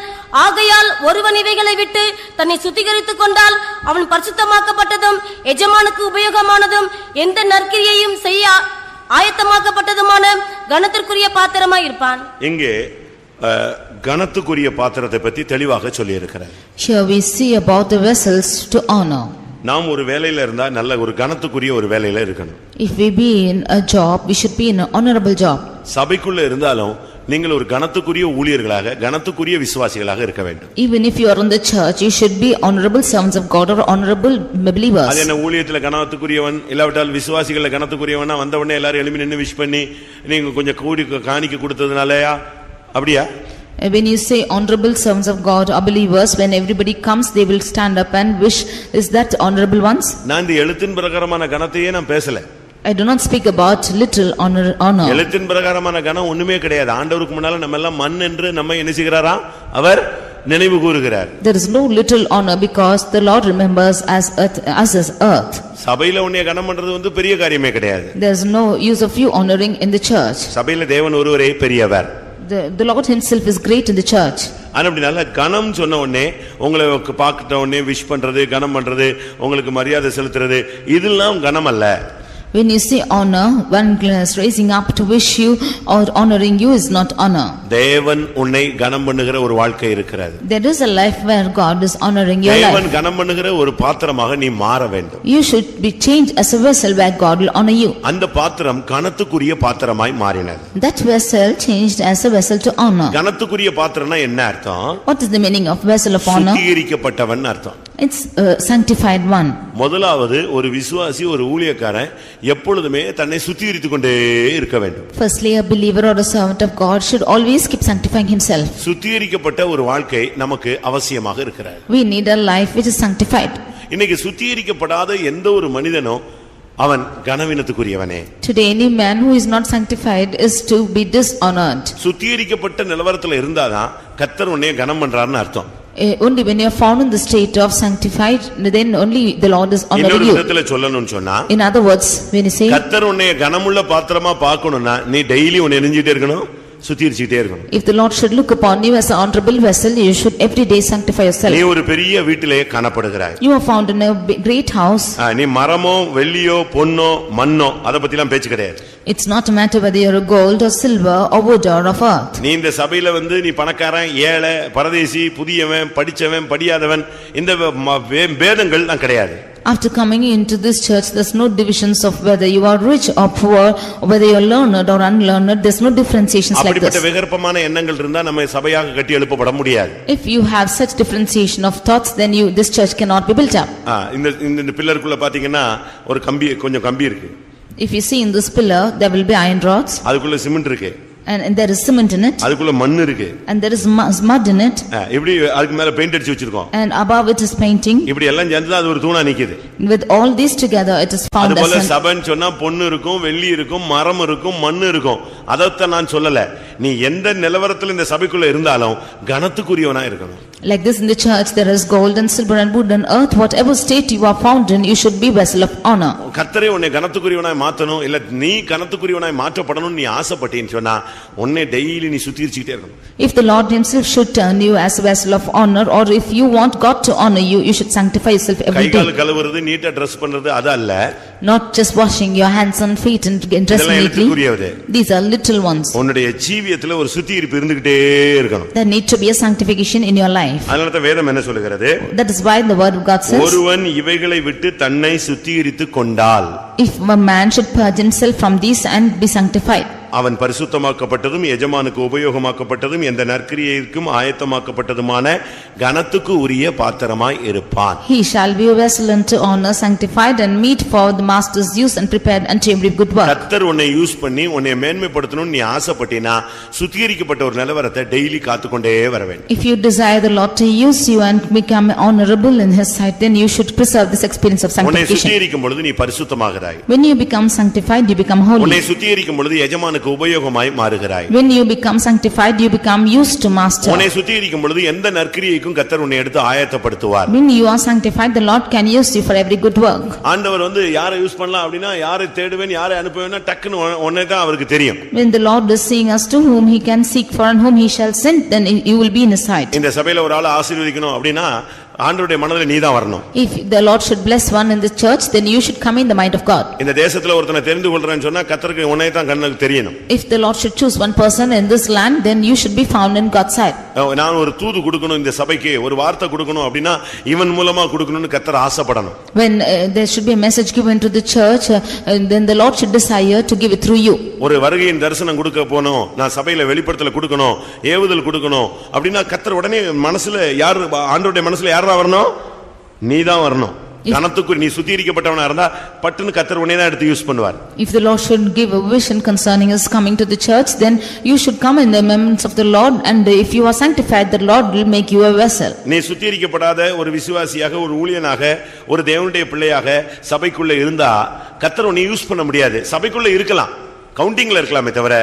ஆகையால் ஒருவன் இவைகளை விட்டு தன்னை சுத்திகரித்துக் கொண்டால் அவன் பரிசுத்தமாக்கப்பட்டதும் எஜமானுக்கு உபயோகமானதும் எந்த நற்கிரியையும் செய்ய ஆயத்தமாக்கப்பட்டதுமான கனத்திற்குரிய பாத்திரமாய் இருப்பான். இங்கே கனத்துக்குரிய பாத்திரத்தை பற்றி தெளிவாக சொல்லி இருக்கிறார். Here we see about the vessels to honor. நாம் ஒரு வேலையில இருந்தா நல்ல ஒரு கனத்துக்குரிய ஒரு வேலையில இருக்கணும். If we be in a job, we should be in an honorable job. சபைக்குள்ள இருந்தாலும் நீங்கள் ஒரு கனத்துக்குரிய ஊழியர்களாக கனத்துக்குரிய விசுவாசிகளாக இருக்க வேண்டும். Even if you are in the church, you should be honorable servants of God or honorable believers. அது என்ன ஊழியத்துல கனத்துக்குரியவன் இல்லாவிட்டால் விசுவாசிகள கனத்துக்குரியவனா வந்த உடனே எல்லாரும் எழும்பி நின்னு விஷ் பண்ணி நீங்க கொஞ்சம் கூடி காணிக்க கொடுத்ததுனாலயா அப்படியா? When you say honorable servants of God or believers, when everybody comes, they will stand up and wish. Is that honorable ones? நான் இந்த எழுத்தின் பிரகாரமான கனத்தையே நான் பேசல. I do not speak about little honor. எழுத்தின் பிரகாரமான கனம் ஒண்ணுமே கிடையாது. ஆண்டவருக்கு முன்னால நம்ம எல்லாம் மண் என்று நம்ம என்ன செய்கிறாரா? அவர் நினைவு கூறுகிறார். There is no little honor because the Lord remembers as earth. சபையில உன்னை கனம் பண்றது பெரிய காரியமே கிடையாது. There is no use of you honoring in the church. சபையில தேவன் ஒருவரே பெரியவர். The Lord himself is great in the church. அப்படினால கனம் சொன்ன உடனே உங்களை பார்த்த உடனே விஷ் பண்றது கனம் பண்றது உங்களுக்கு மரியாதை செலுத்துறது இதெல்லாம் கனம் அல்ல. When you say honor, one glass raising up to wish you or honoring you is not honor. தேவன் உன்னை கனம் பண்ணுகிற ஒரு வாழ்க்கை இருக்கிறது. There is a life where God is honoring your life. தேவன் கனம் பண்ணுகிற ஒரு பாத்திரமாக நீ மாற வேண்டும். You should be changed as a vessel where God will honor you. அந்த பாத்திரம் கனத்துக்குரிய பாத்திரமாய் மாறினது. That vessel changed as a vessel to honor. கனத்துக்குரிய பாத்திரம்னா என்ன அர்த்தம்? What is the meaning of vessel of honor? சுத்திகரிக்கப்பட்டவன் அர்த்தம். It's a sanctified one. முதலாவது ஒரு விசுவாசி ஒரு ஊழியக்காரன் எப்பொழுதுமே தன்னை சுத்திகரித்துக் கொண்டே இருக்க வேண்டும். Firstly, a believer or a servant of God should always keep sanctifying himself. சுத்திகரிக்கப்பட்ட ஒரு வாழ்க்கை நமக்கு அவசியமாக இருக்கிறது. We need a life which is sanctified. இன்னைக்கு சுத்திகரிக்கப்படாத எந்த ஒரு மனிதனோ அவன் கனவீனத்துக்குரியவனே. Today any man who is not sanctified is to be dishonored. சுத்திகரிக்கப்பட்ட நிலவரத்துல இருந்தாதான் கர்த்தர் உன்னை கனம் பண்றாருன்னு அர்த்தம். Only when you are found in the state of sanctified, then only the Lord is honoring இன்னொரு you. விதத்துல சொல்லணும்னு சொன்னா, In other words, when you say கர்த்தர் உன்னை கனமுள்ள பாத்திரமா பார்க்கணும்னா நீ டெய்லி உன்னை நெஞ்சிட்டே இருக்கணும், சுத்திகரிச்சிட்டே இருக்கணும். if the Lord should look upon you as an honorable vessel, you should every day sanctify yourself. நீ ஒரு பெரிய வீட்டிலே காணப்படுகிறாய். You are found in a great house. நீ மரமோ வெள்ளியோ பொன்னோ மண்ணோ அத பத்திலாம் பேச்சு கிடையாது. It's not a matter whether you are gold or silver or wood or of earth. நீ இந்த சபையில நீ பணக்காரன் ஏழை பரதேசி புதியவன் படிச்சவன் படியாதவன் இந்த பேதங்கள் தான் கிடையாது. After coming into this church, there's no divisions of whether you are rich or poor, or whether you are learned or unlearned. There's no differentiations like this. அப்படிப்பட்ட விகற்பமான எண்ணங்கள் இருந்தா நம்ம சபையாக கட்டி எழுப்பப்பட முடியாது. If you have such differentiation of thoughts, then this church cannot be built up. இந்த பில்லருக்குள்ள பாத்தீங்கன்னா ஒரு கொஞ்சம் கம்பி இருக்கு. If you see in this pillar, there will be iron rods. அதுக்குள்ள சிமெண்ட் இருக்கு. And there is cement in it. அதுக்குள்ள மண் இருக்கு. And there is mud in it. இப்படி அதுக்கு மேல பெயிண்ட் அடிச்சு வச்சிருக்கோம். And above it is painting. இப்படி எல்லாம் சேர்ந்து அது ஒரு தூணா நிக்குது. With all these together, it is found as அதுபோல சபைன்னு சொன்னா பொன்னு இருக்கும் வெள்ளி இருக்கும் மரம் இருக்கும் மண் இருக்கும். அதத்தான் நான் சொல்லல. நீ எந்த நிலவரத்துல இந்த சபைக்குள்ள இருந்தாலும் கனத்துக்குரியவனா இருக்கணும். Like this in the church, there is gold and silver and wood and earth. Whatever state you are found in, you should be vessel of honor. கர்த்தரே உன்னை கனத்துக்குரியவனாய் மாத்தணும் இல்ல நீ கனத்துக்குரியவனாய் மாற்றப்படணும் நீ ஆசைப்பட்டேன்னு சொன்னா உன்னை டெய்லி நீ சுத்திரிச்சிட்டே இருக்கணும். If the Lord himself should turn you as a vessel of honor, or if you want God to honor you, you should sanctify yourself every day. கைகால் கழுவுறது நீட்டா Dress பண்றது அது அல்ல. Not just washing your hands and feet and dressing neatly. These are little ones. உன்னுடைய ஜீவியத்துல ஒரு சுத்திகரிப்பு இருந்துகிட்டே இருக்கணும். There need to be a sanctification in your life. அதனால தான் வேதம் என்ன சொல்லுகிறது? That is why the word of God says, ஒருவன் இவைகளை விட்டு தன்னை சுத்திகரித்துக் கொண்டால், if a man should purge himself from these and be sanctified, அவன் பரிசுத்தமாக்கப்பட்டதும் எஜமானுக்கு உபயோகமாக்கப்பட்டதும் எந்த நற்கிரியைக்கும் ஆயத்தமாக்கப்பட்டதுமான கனத்துக்கு உரிய பாத்திரமாய் இருப்பான். He shall be a vessel unto honor, sanctified and meet for the master's use and prepared unto every good work. கர்த்தர் உன்னை use பண்ணி உன்னை மேன்மைப்படுத்தணும்னு நீ ஆசைப்பட்டினா சுத்திகரிக்கப்பட்ட ஒரு நிலவரத்தை டெய்லி காத்துக்கொண்டே வர வேண்டும். If you desire the Lord to use you and become honorable in his sight, then you should preserve this experience of உன்னை sanctification. சுத்திகரிக்கும் பொழுது நீ பரிசுத்தமாகிறாய். When you become sanctified, you become உன்னை holy. சுத்திகரிக்கும் பொழுது எஜமானுக்கு உபயோகமாய் மாறுகிறாய். When you become sanctified, you become used to master. உன்னை சுத்திகரிக்கும் பொழுது எந்த நற்கிரியைக்கும் கர்த்தர் உன்னை எடுத்து ஆயத்தப்படுத்துவார். When you are sanctified, the Lord can use you for every good work. ஆண்டவர் யாரை யூஸ் பண்ணலாம் அப்படினா யாரை தேடுவேன் யாரை அனுப்புவேன்னா டக்குன்னு ஒண்ணே தான் அவருக்கு தெரியும். When the Lord is seeing us to whom he can seek for and whom he shall send, then you will be in his sight. இந்த சபையில ஒரு ஆளை ஆசீர்வதிக்கணும் அப்படினா ஆண்டவருடைய மனதில நீதான் வரணும். If the Lord should bless one in the church, then you should come in the mind of God. இந்த தேசத்துல ஒருத்தனை தெரிந்து கொள்றேன்னு சொன்னா கர்த்தருக்கு உன்னை தான் கண்ணுக்கு தெரியணும். If the Lord should choose one person in this land, then you should be found in God's sight. நான் ஒரு தூது கொடுக்கணும் இந்த சபைக்கு ஒரு வார்த்தை கொடுக்கணும் அப்படினா இவன் மூலமா கொடுக்கணும்னு கர்த்தர் ஆசைப்படணும். When there should be a message given to the church, then the Lord should desire to give it through you. ஒரு வருகையின் தரிசனம் கொடுக்க போணும், நான் சபையில வெளிப்படுத்தல கொடுக்கணும், ஏவுதல் கொடுக்கணும் அப்படினா கர்த்தர் உடனே மனசுல யார் ஆண்டவருடைய மனசுல யாரா வரணும்? நீதான் வரணும். கனத்துக்கு நீ சுத்திகரிக்கப்பட்டவனா இருந்தா பட்டுன்னு கர்த்தர் உன்னை தான் எடுத்து யூஸ் பண்ணுவார். If the Lord should give a vision concerning us coming to the church, then you should come in the remembrance of the Lord, and if you are sanctified, the Lord will make you a vessel. நீ சுத்திகரிக்கப்படாத ஒரு விசுவாசியாக ஒரு ஊழியனாக ஒரு தேவனுடைய பிள்ளையாக சபைக்குள்ள இருந்தா கர்த்தர் உன்னை யூஸ் பண்ண முடியாது. சபைக்குள்ள இருக்கலாம், கவுண்டிங்ல இருக்கலாமே தவிர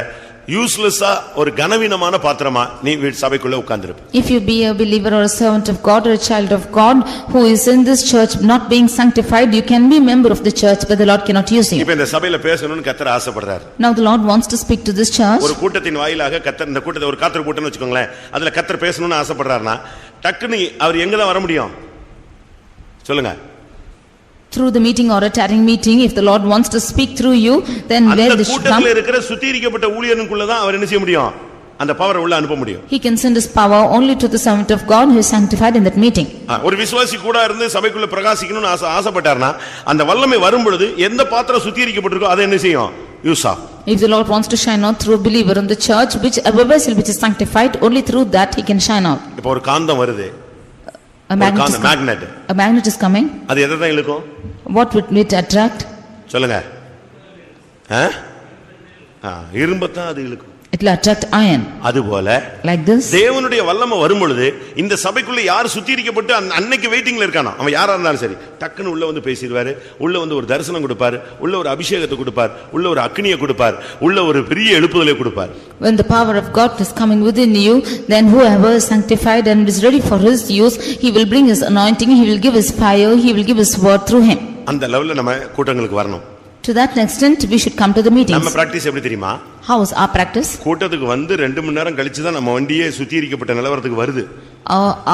யூஸ்லெஸ்ஸா ஒரு கனவீனமான பாத்திரமா நீ சபைக்குள்ள உட்கார்ந்திருப்ப. If you be a believer or a servant of God or a child of God who is in this church not being sanctified, you can be a member of the church, but the Lord cannot use you. இப்ப இந்த சபையில பேசணும்னு கர்த்தர் ஆசைப்படுறார். Now the Lord wants to speak to this church. ஒரு கூட்டத்தின் வாயிலாக கர்த்தர் இந்த கூட்டத்தை ஒரு காத்திர கூட்டம்னு வெச்சுக்கோங்களேன், அதுல கர்த்தர் பேசணும்னு ஆசைப்படுறாருன்னா டக்குன்னு அவர் எங்க தான் வர முடியும் சொல்லுங்க? Through the meeting or a tarrying meeting, if the Lord wants to speak through you, then where this should come? கூட்டத்துல இருக்கிற சுத்திகரிக்கப்பட்ட ஊழியனுக்குள்ள தான் அவர் என்ன செய்ய முடியும்? அந்த பவரை உள்ள அனுப்ப முடியும். He can send his power only to the servant of God who is sanctified in that meeting. ஒரு விசுவாசி கூட இருந்து சபைக்குள்ள பிரகாசிக்கணும்னு ஆசைப்பட்டார்னா அந்த வல்லமை வரும் பொழுது எந்த பாத்திரம் சுத்திகரிக்கப்பட்டிருக்கோ அதை என்ன செய்யும்? யூஸ் ஆகும். If the Lord wants to shine out through a believer in the church, which a vessel which is sanctified, only through that he can shine out. இப்போ ஒரு காந்தம் வருது. A magnet is coming. அது எதை தான் இழுக்கும்? What would it attract? சொல்லுங்க. இரும்பை தான் அது இழுக்கும். It will attract iron. அதுபோல like this, தேவனுடைய வல்லமை வரும் பொழுது இந்த சபைக்குள்ள யார் சுத்திகரிக்கப்பட்டு அன்னைக்கு வெயிட்டிங்ல இருக்கானோ அவன் யாரா இருந்தாலும் சரி டக்குன்னு உள்ள வந்து பேசிடுவாரு, உள்ள வந்து ஒரு தரிசனம் கொடுப்பாரு, உள்ள ஒரு அபிஷேகத்தை கொடுப்பார், உள்ள ஒரு அக்னியை கொடுப்பார், உள்ள ஒரு பெரிய எழுப்புதலை கொடுப்பார். When the power of God is coming within you, then whoever is sanctified and is ready for his use, he will bring his anointing, he will give his fire, he will give his word through him. அந்த லெவல்ல நம்ம கூட்டங்களுக்கு வரணும். To that extent we should come to the meetings. நம்ம practice எப்படி தெரியுமா? How is our practice? கூட்டத்துக்கு வந்து 2 மணி நேரம் கழிச்சு தான் நம்ம வண்டியே சுத்திகரிக்கப்பட்ட நிலவரத்துக்கு வருது.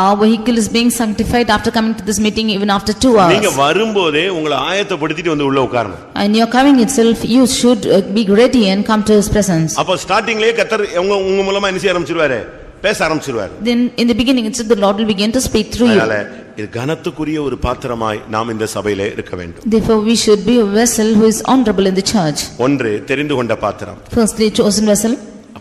Our vehicle is being sanctified after coming to this meeting, even after 2 hours. நீங்க வரும்போதே உங்களை ஆயத்தப்படுத்திட்டு வந்து உள்ள உட்காரணும். And your coming itself, you should be ready and come to his presence. அப்ப ஸ்டார்டிங்லயே கர்த்தர் உங்க மூலமா என்ன செய்ய ஆரம்பிச்சிருவாரு? பேச ஆரம்பிச்சிருவாரு. Then in the beginning itself the Lord will begin to speak through you. அதனால இது கனத்துக்குரிய ஒரு பாத்திரமாய் நாம் இந்த சபையிலே இருக்க வேண்டும். Therefore we should be a vessel who is honorable in the church. ஒன்று தெரிந்து கொண்ட பாத்திரம். Firstly, chosen vessel.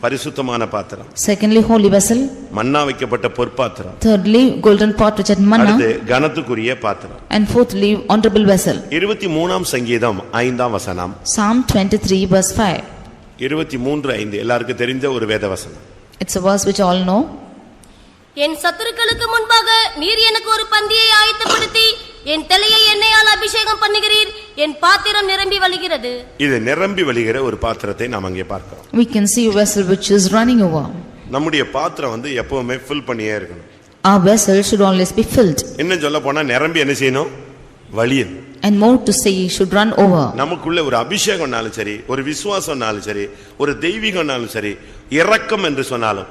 பரிசுத்தமான பாத்திரம். Secondly, holy vessel. மன்னா வைக்கப்பட்ட பொற்பாத்திரம். Thirdly, golden pot which had manna. அடுத்து கனத்துக்குரிய பாத்திரம். And fourthly, honorable vessel. 23ஆம் சங்கீதம் 5ஆம் வசனம். Psalm 23 verse 5. 23:5 எல்லாருக்கும் தெரிஞ்ச ஒரு வேத வசனம். It's a verse which all know. என் சத்துருக்களுக்கு முன்பாக நீர் எனக்கு ஒரு பந்தியை ஆயத்தப்படுத்தி என் தலையை எண்ணெயால் அபிஷேகம் பண்ணுகிறீர், என் பாத்திரம் நிரம்பி வழிகிறது. இது நிரம்பி வழிகிற ஒரு பாத்திரத்தை நாம் அங்கே பார்க்கிறோம். We can see a vessel which is running over. நம்முடைய பாத்திரம் வந்து எப்பவுமே ஃபில் பண்ணியே இருக்கணும். Our vessel should always be filled. இன்னும் சொல்ல போனா நிரம்பி என்ன செய்யணும்? வழியணும். And more to say, should run over. நமக்குள்ள ஒரு அபிஷேகம்னாலும் சரி, ஒரு விசுவாசம்னாலும் சரி, ஒரு தெய்வீகம்னாலும் சரி, இரக்கம் என்று சொன்னாலும்,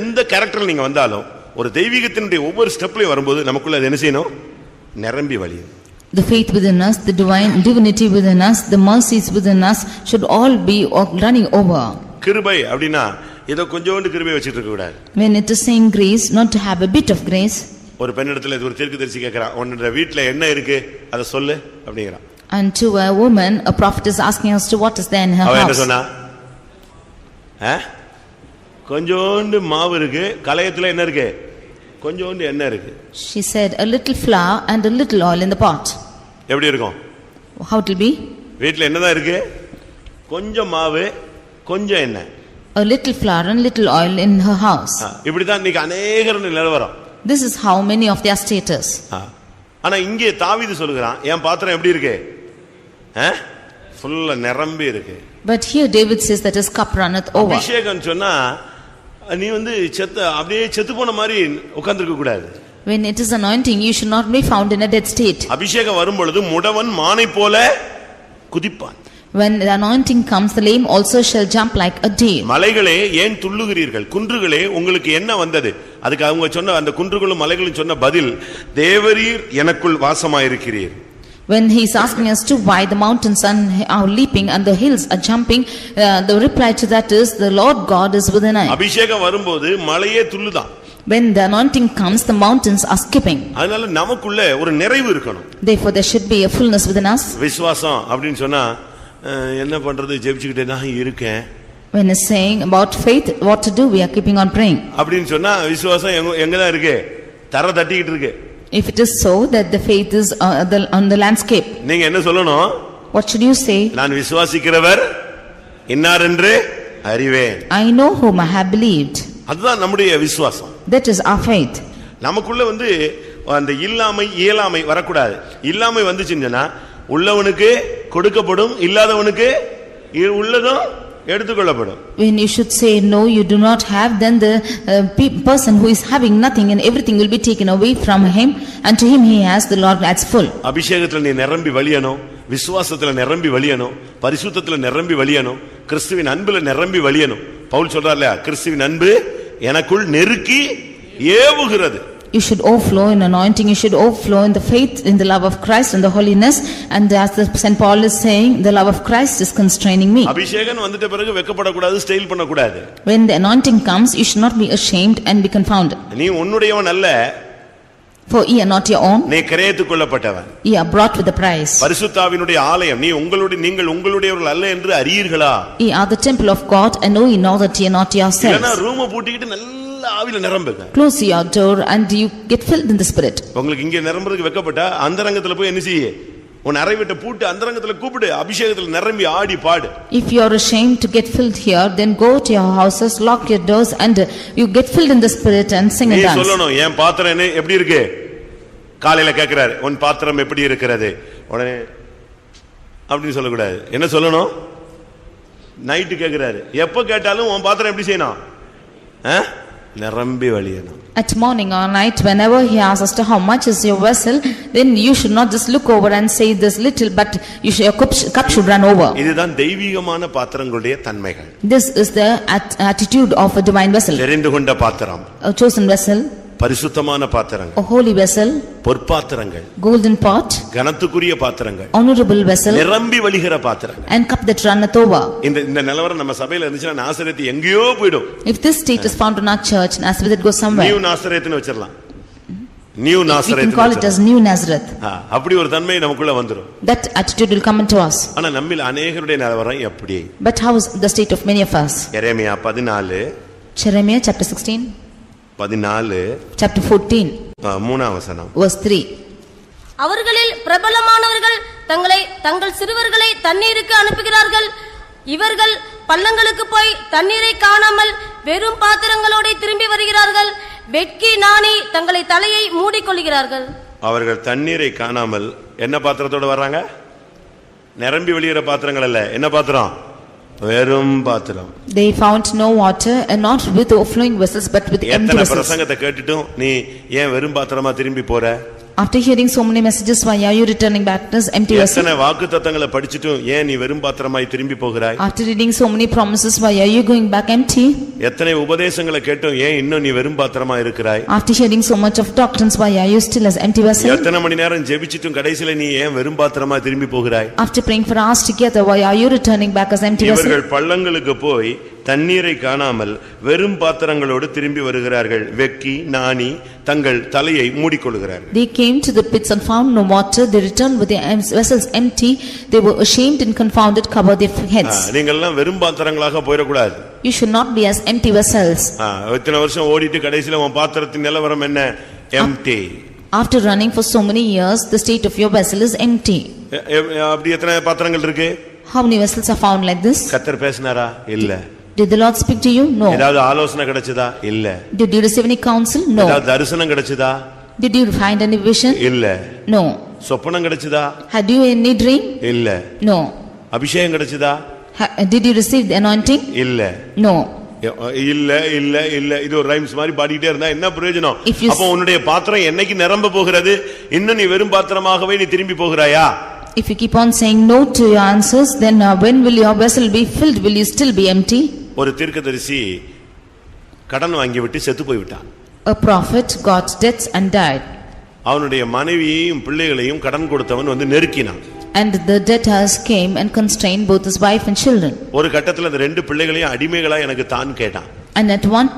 எந்த கேரக்டர்ல நீங்க வந்தாலும் ஒரு தெய்வீகத்தினுடைய ஒவ்வொரு ஸ்டெப்லயும் வரும்போது நமக்குள்ள அது என்ன செய்யணும்? நிரம்பி வழியணும். The faith within us, the divinity within us, the mercies within us should all be running over. கிருபை அப்படினா ஏதோ கொஞ்சோண்டு கிருபை வச்சிட்டு இருக்க கூடாது. When it is saying grace, not to have a bit of grace. ஒரு பெண்ணிடத்துல ஒரு தீர்க்கதரிசி கேக்குறான், உன்னோட வீட்ல என்ன இருக்கு அத சொல்லு அப்படிங்கறான். And to a woman, a prophet is asking us to what is there in her house. அவ என்ன சொன்னா? கொஞ்சோண்டு மாவு இருக்கு, கலயத்துல என்ன இருக்கு? கொஞ்சோண்டு எண்ணெய் இருக்கு. She said a little flour and a little oil in the pot. எப்படி இருக்கும்? How it will be? வீட்ல என்னதான் இருக்கு? கொஞ்சம் மாவு, கொஞ்சம் எண்ணெய். A little flour and little oil in her house. இப்படிதான் இன்னைக்கு அநேகர் நிலவரம். This is how many of their status. ஆனா இங்கே தாவீது சொல்லுகிறான், என் பாத்திரம் எப்படி இருக்கு? ஃபுல்லா நிரம்பி இருக்கு. But here David says that his cup runneth over. அபிஷேகம் சொன்னா நீ அப்படியே செத்து போன மாதிரி உட்கார்ந்திருக்க கூடாது. When it is anointing, you should not be found in a dead state. அபிஷேகம் வரும் பொழுது முடவன் மானை போல குதிப்பான். When the anointing comes, the lame also shall jump like a deer. மலைகளே ஏன் துள்ளுகிறீர்கள்? குன்றுகளே உங்களுக்கு என்ன வந்தது? அதுக்கு அவங்க சொன்ன அந்த குன்றுகளும் மலைகளும் சொன்ன பதில், தேவரீர் எனக்குள் வாசமாயிருக்கிறீர். When he is asking us to why the mountains are leaping and the hills are jumping, the reply to that is, the Lord God is within us. அபிஷேகம் வரும்போது மலையே துள்ளுதான். When the anointing comes, the mountains are skipping. அதனால நமக்குள்ள ஒரு நிறைவு இருக்கணும். Therefore there should be a fullness within us. விசுவாசம் அப்படினு சொன்னா என்ன பண்றது? ஜெபிச்சிட்டே தான் இருக்கேன். When is saying about faith, what to do? We are keeping on praying. அப்படினு சொன்னா விசுவாசம் எங்க தான் இருக்கு? தர தட்டிக்கிட்டு இருக்கு. If it is so that the faith is on the landscape, நீங்க என்ன சொல்லணும்? what should you say? நான் விசுவாசிக்கிறவர் இன்னார் என்று அறிவேன். I know whom I have believed. அதுதான் நம்முடைய விசுவாசம். That is our faith. நமக்குள்ள அந்த இல்லாமை இயலாமை வரக்கூடாது. இல்லாமை வந்துச்சுன்னா உள்ளவனுக்கு கொடுக்கப்படும், இல்லாதவனுக்கு உள்ளதும் எடுத்துக்கொள்ளப்படும். When you should say no, you do not have, then the person who is having nothing and everything will be taken away from him, and to him he has, the Lord adds full. அபிஷேகத்துல நீ நிரம்பி வழியணும், விசுவாசத்துல நிரம்பி வழியணும், பரிசுத்தத்துல நிரம்பி வழியணும், கிறிஸ்துவின் அன்புல நிரம்பி வழியணும். பவுல் சொல்றார்ல, கிறிஸ்துவின் அன்பு எனக்குள் நெருக்கி ஏவுகிறது. You should overflow in anointing, you should overflow in the faith, in the love of Christ and the holiness, and as the Saint Paul is saying, the love of Christ is constraining me. அபிஷேகம் வந்துட்ட பிறகு வெட்கப்படக்கூடாது, style பண்ணக்கூடாது. When the anointing comes, you should not be ashamed and be confounded. நீ உன்னுடையவன் அல்ல, for ye are not your own, நீ கிரயத்துக் கொள்ளப்பட்டவன். ye are brought with a price. பரிசுத்தாவினுடைய ஆலயம், நீங்கள் உங்களுடையவர்கள் அல்ல என்று அறியீர்களா? Ye are the temple of God, and know ye not that ye are not yourselves. இல்லனா ரூமை பூட்டிக்கிட்டு நல்ல ஆவியில நிரம்புங்க. Close your door and you get filled in the spirit. உங்களுக்கு இங்க நிரம்பறதுக்கு வெட்கப்பட்டா அந்தரங்கத்துல போய் என்ன செய்ய? உன் அறை விட்டு பூட்டு அந்தரங்கத்துல கூப்பிடு, அபிஷேகத்துல நிரம்பி ஆடி பாடு. If you are ashamed to get filled here, then go to your houses, lock your doors, and you get filled in the spirit and sing and dance. நீ சொல்லணும், என் பாத்திரம் எப்படி இருக்கு? காலையில கேக்குறாரு, உன் பாத்திரம் எப்படி இருக்கிறது? உடனே அப்படி சொல்லக்கூடாது. என்ன சொல்லணும்? நைட்டு கேக்குறாரு, எப்ப கேட்டாலும் உன் பாத்திரம் எப்படி செய்யணும்? நிரம்பி வழியணும். At morning or night, whenever he asks us to how much is your vessel, then you should not just look over and say this little, but your cup should run over. இதுதான் தெய்வீகமான பாத்திரங்களுடைய தன்மைகள். This is the attitude of a divine vessel. தெரிந்து கொண்ட பாத்திரம், a chosen vessel, பரிசுத்தமான பாத்திரங்கள், a holy vessel, பொற்பாத்திரங்கள், golden pot, கனத்துக்குரிய பாத்திரங்கள், honorable vessel, நிரம்பி வழிகிற பாத்திரங்கள், and cup that runneth over. இந்த நிலவரம் நம்ம சபையில இருந்துச்சுன்னா நாசரேத்து எங்கேயோ போய்டும். If this state is found in our church, Nazareth goes somewhere. New நாசரேத்னு வச்சிரலாம். New Nazareth, we can call it as new Nazareth. அப்படி ஒரு தன்மை நமக்குள்ள வந்துரும். That attitude will come into us. ஆனா நம்மில் அநேகருடைய நிலவரம் எப்படி? But how is the state of many of us? Jeremiah 14, Jeremiah chapter 16, 14 chapter 14, 3 வசனம், verse 3. அவர்களில் பிரபலமானவர்கள் தங்கள் சிறுவர்களை தண்ணீருக்கு அனுப்புகிறார்கள். இவர்கள் பள்ளங்களுக்கு போய் தண்ணீரை காணாமல் வெறும் பாத்திரங்களோட திரும்பி வருகிறார்கள். வெட்கி நாணி தங்களை தலையை மூடிக்கொள்கிறார்கள். அவர்கள் தண்ணீரை காணாமல் என்ன பாத்திரத்தோட வர்றாங்க? நிரம்பி வெளியேற பாத்திரங்கள் அல்ல. என்ன பாத்திரம்? வெறும் பாத்திரம். They found no water, and not with overflowing vessels, but with empty vessels. எத்தனை பிரசங்கத்தை கேட்டுட்டும் நீ ஏன் வெறும் பாத்திரமா திரும்பி போற? After hearing so many messages, why are you returning back to this empty vessel? எத்தனை வாக்குத்தத்தங்களை படிச்சிட்டும் ஏன் நீ வெறும் பாத்திரமாய் திரும்பி போகிறாய்? After reading so many promises, why are you going back empty? எத்தனை உபதேசங்களை கேட்டும் ஏன் இன்னும் நீ வெறும் பாத்திரமா இருக்கிறாய்? After hearing so much of doctrines, why are you still as empty vessel? எத்தனை மணி நேரம் ஜெபிச்சிட்டும் கடைசில நீ ஏன் வெறும் பாத்திரமா திரும்பி போகிறாய்? After praying for hours together, why are you returning back as empty vessel? இவர்கள் பள்ளங்களுக்கு போய் தண்ணீரை காணாமல் வெறும் பாத்திரங்களோடு திரும்பி வருகிறார்கள். வெக்கி நாணி தங்கள் தலையை மூடிக்கொள்கிறார்கள். They came to the pits and found no water. They returned with their vessels empty. They were ashamed and confounded, covered their heads. நீங்க எல்லாம் வெறும் பாத்திரங்களாக போயிடக்கூடாது. You should not be as empty vessels. இத்தனை வருஷம் ஓடிட்டு கடைசில உன் பாத்திரத்தின் நிலவரம் என்ன? Empty. After running for so many years, the state of your vessel is empty. அப்படி எத்தனை பாத்திரங்கள் இருக்கு? How many vessels are found like this? கர்த்தர் பேசினாரா? இல்ல. Did the Lord speak to you? No. ஏதாவது ஆலோசனை கிடைச்சதா? இல்ல. Did you receive any counsel? No. ஏதாவது தரிசனம் கிடைச்சதா? Did you find any vision? இல்ல. No. சொப்பனம் கிடைச்சதா? Had you any dream? இல்ல. No. அபிஷேகம் கிடைச்சதா? Did you receive the anointing? இல்ல. No. இல்ல இல்ல இல்ல இது ஒரு ரைம்ஸ் மாதிரி பாடிட்டே இருந்தா என்ன பிரயோஜனம்? If you- அப்ப உன்னுடைய பாத்திரம் என்னைக்கு நிரம்ப போகிறது? இன்னும் நீ வெறும் பாத்திரமாகவே நீ திரும்பி போகிறாயா? If you keep on saying no to your answers, then when will your vessel be filled? Will you still be empty? ஒரு தீர்க்கதரிசி கடன் வாங்கி விட்டு செத்து போய் விட்டான். A prophet got debts and died. அவனுடைய மனைவியையும் பிள்ளைகளையும் கடன் கொடுத்தவன் வந்து நெருக்கினான். And the debtors came and constrained both his wife and children. ஒரு கட்டத்துல அந்த ரெண்டு பிள்ளைகளையும் அடிமைகளா எனக்கு தான் கேட்டான். And at one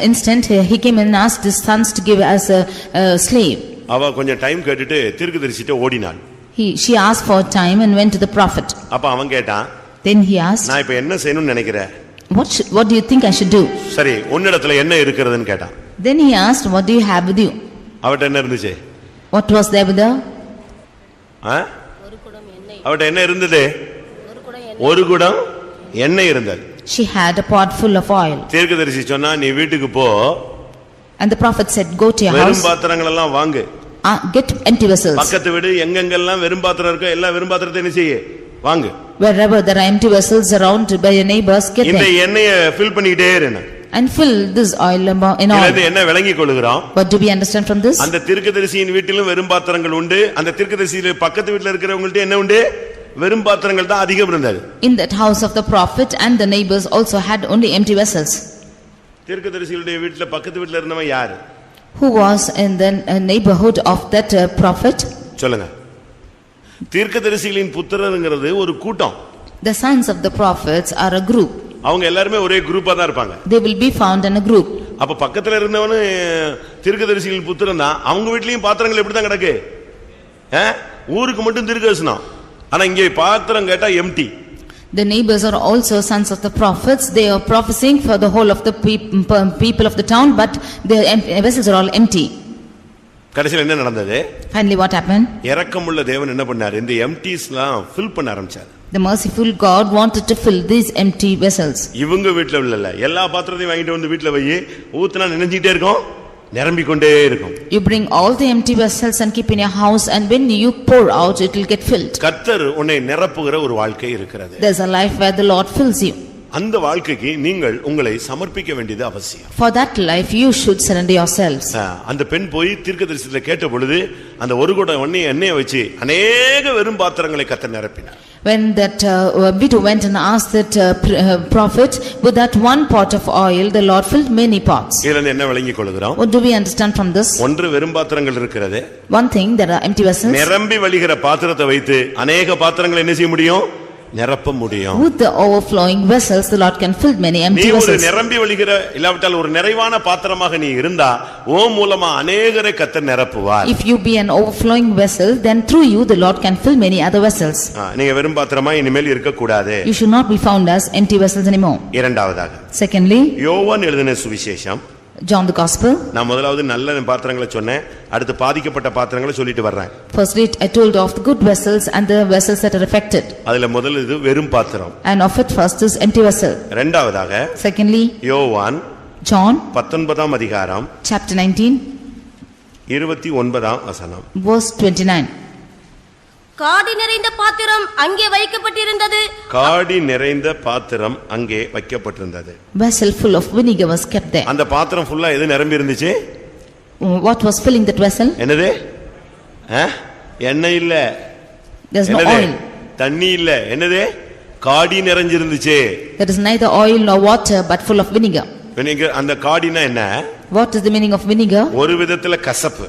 instant he came and asked his sons to give as a slave. அவ கொஞ்சம் டைம் கேட்டுட்டு தீர்க்கதரிசிட்ட ஓடினாள். She asked for time and went to the prophet. அப்ப அவன் கேட்டான், Then he asked, நான் இப்ப என்ன செய்யணும்னு நினைக்கிறேன்? What do you think I should do? சரி உன்னிடத்துல என்ன இருக்கிறதுன்னு கேட்டான். Then he asked, What do you have with you? அவட்ட என்ன இருந்துச்சு? What was there with her? அவட்ட என்ன இருந்தது? ஒரு குடம் எண்ணெய் இருந்தது. She had a pot full of oil. தீர்க்கதரிசி சொன்னா நீ வீட்டுக்கு போ. And the prophet said, Go to your வெறும் house. பாத்திரங்கள் எல்லாம் வாங்கு. Get empty vessels. பக்கத்து வீடு எங்கெங்கெல்லாம் வெறும் பாத்திரம் இருக்கோ எல்லா வெறும் பாத்திரத்தை என்ன செய்ய? வாங்கு. Wherever there are empty vessels around by your neighbors, get இந்த them. எண்ணெயை ஃபில் பண்ணிட்டே இரு. And fill this oil in இதுல oil. என்ன விளங்கிக் கொள்கிறோம்? What do we understand from this? அந்த தீர்க்கதரிசியின் வீட்டிலும் வெறும் பாத்திரங்கள் உண்டு. அந்த தீர்க்கதரிசியில பக்கத்து வீட்ல இருக்கிறவங்கள்ட்ட என்ன உண்டு? வெறும் பாத்திரங்கள் தான் அதிகம் இருந்தது. In that house of the prophet and the neighbors also had only empty vessels. தீர்க்கதரிசியுடைய வீட்ல பக்கத்து வீட்ல இருந்தவன் யாரு? Who was in the neighborhood of that prophet? சொல்லுங்க. தீர்க்கதரிசிகளின் புத்திரருங்கிறது ஒரு கூட்டம். The sons of the prophets are a group. அவங்க எல்லாரும் ஒரே குரூப்பா தான் இருப்பாங்க. They will be found in a group. அப்ப பக்கத்துல இருந்தவனு தீர்க்கதரிசிகளின் புத்திரன் தான். அவங்க வீட்லயும் பாத்திரங்கள் எப்படி தான் கிடக்கு? ஊருக்கு மட்டும் தீர்க்கதரிசனம். ஆனா இங்கே பாத்திரம் கேட்டா empty. The neighbors are also sons of the prophets. They are prophesying for the whole of the people of the town, but their vessels are all empty. கடைசில என்ன நடந்தது? Finally what happened? இரக்கமுள்ள தேவன் என்ன பண்ணார்? இந்த எம்டிஸ்லாம் ஃபில் பண்ண ஆரம்பிச்சார். The merciful God wanted to fill these empty vessels. இவங்க வீட்ல இல்ல எல்லா பாத்திரத்தையும் வாங்கிட்டு வந்து வீட்ல வை, ஊத்துனா நினைஞ்சிட்டே இருக்கும், நிரம்பிக் கொண்டே இருக்கும். You bring all the empty vessels and keep in your house, and when you pour out it will get filled. கர்த்தர் உன்னை நிரப்புகிற ஒரு வாழ்க்கை இருக்கிறது. There's a life where the Lord fills you. அந்த வாழ்க்கைக்கு நீங்கள் உங்களை சமர்ப்பிக்க வேண்டியது அவசியம். For that life you should surrender yourselves. அந்த பெண் போய் தீர்க்கதரிசனத்தை கேட்ட பொழுது அந்த ஒரு குடம் எண்ணெயை வச்சு அநேக வெறும் பாத்திரங்களை கர்த்தர் நிரப்பினார். When that widow went and asked that prophet, with that one pot of oil the Lord filled many pots. இதுல இருந்து என்ன விளங்கிக் கொள்கிறோம்? What do we understand from this? ஒன்று வெறும் பாத்திரங்கள் இருக்கிறது. One thing, there are empty vessels. நிரம்பி வழிகிற பாத்திரத்தை வைத்து அநேக பாத்திரங்களை என்ன செய்ய முடியும்? நிரப்ப முடியும். With the overflowing vessels the Lord can fill many empty நீ ஒரு vessels. நிரம்பி வழிகிற இல்லாவிட்டால் ஒரு நிறைவான பாத்திரமாக நீ இருந்தா ஓ மூலமா அநேகரை கர்த்தர் நிரப்புவார். If you be an overflowing vessel, then through you the Lord can fill many other vessels. நீங்க வெறும் பாத்திரமா இனிமேல் இருக்க கூடாது. You should not be found as empty vessels anymore. இரண்டாவதாக Secondly, யோவான் எழுதின சுவிசேஷம். John the Gospel. நான் முதலாவது நல்ல பாத்திரங்களை சொன்னேன், அடுத்து பாதிக்கப்பட்ட பாத்திரங்களை சொல்லிட்டு வர்றேன். Firstly, I told of the good vessels and the vessels that are affected. அதுல முதல் இது வெறும் பாத்திரம். And of it first is empty vessel. இரண்டாவதாக Secondly, யோவான் John 19 அதிகாரம் chapter 19 29 வசனம். verse 29. காடி நிறைந்த பாத்திரம் அங்கே வைக்கப்பட்டிருந்தது. காடி நிறைந்த பாத்திரம் அங்கே வைக்கப்பட்டிருந்தது. Vessel full of vinegar was kept there. அந்த பாத்திரம் ஃபுல்லா எது நிரம்பி இருந்துச்சு? What was filling that vessel? என்னது? எண்ணெய் இல்ல. There's no oil. தண்ணி இல்ல. என்னது? காடி நிறைஞ்சிருந்துச்சு. There is neither oil nor water but full of vinegar. Vinegar, அந்த காடினா என்ன? What is the meaning of vinegar? ஒரு விதத்துல கசப்பு.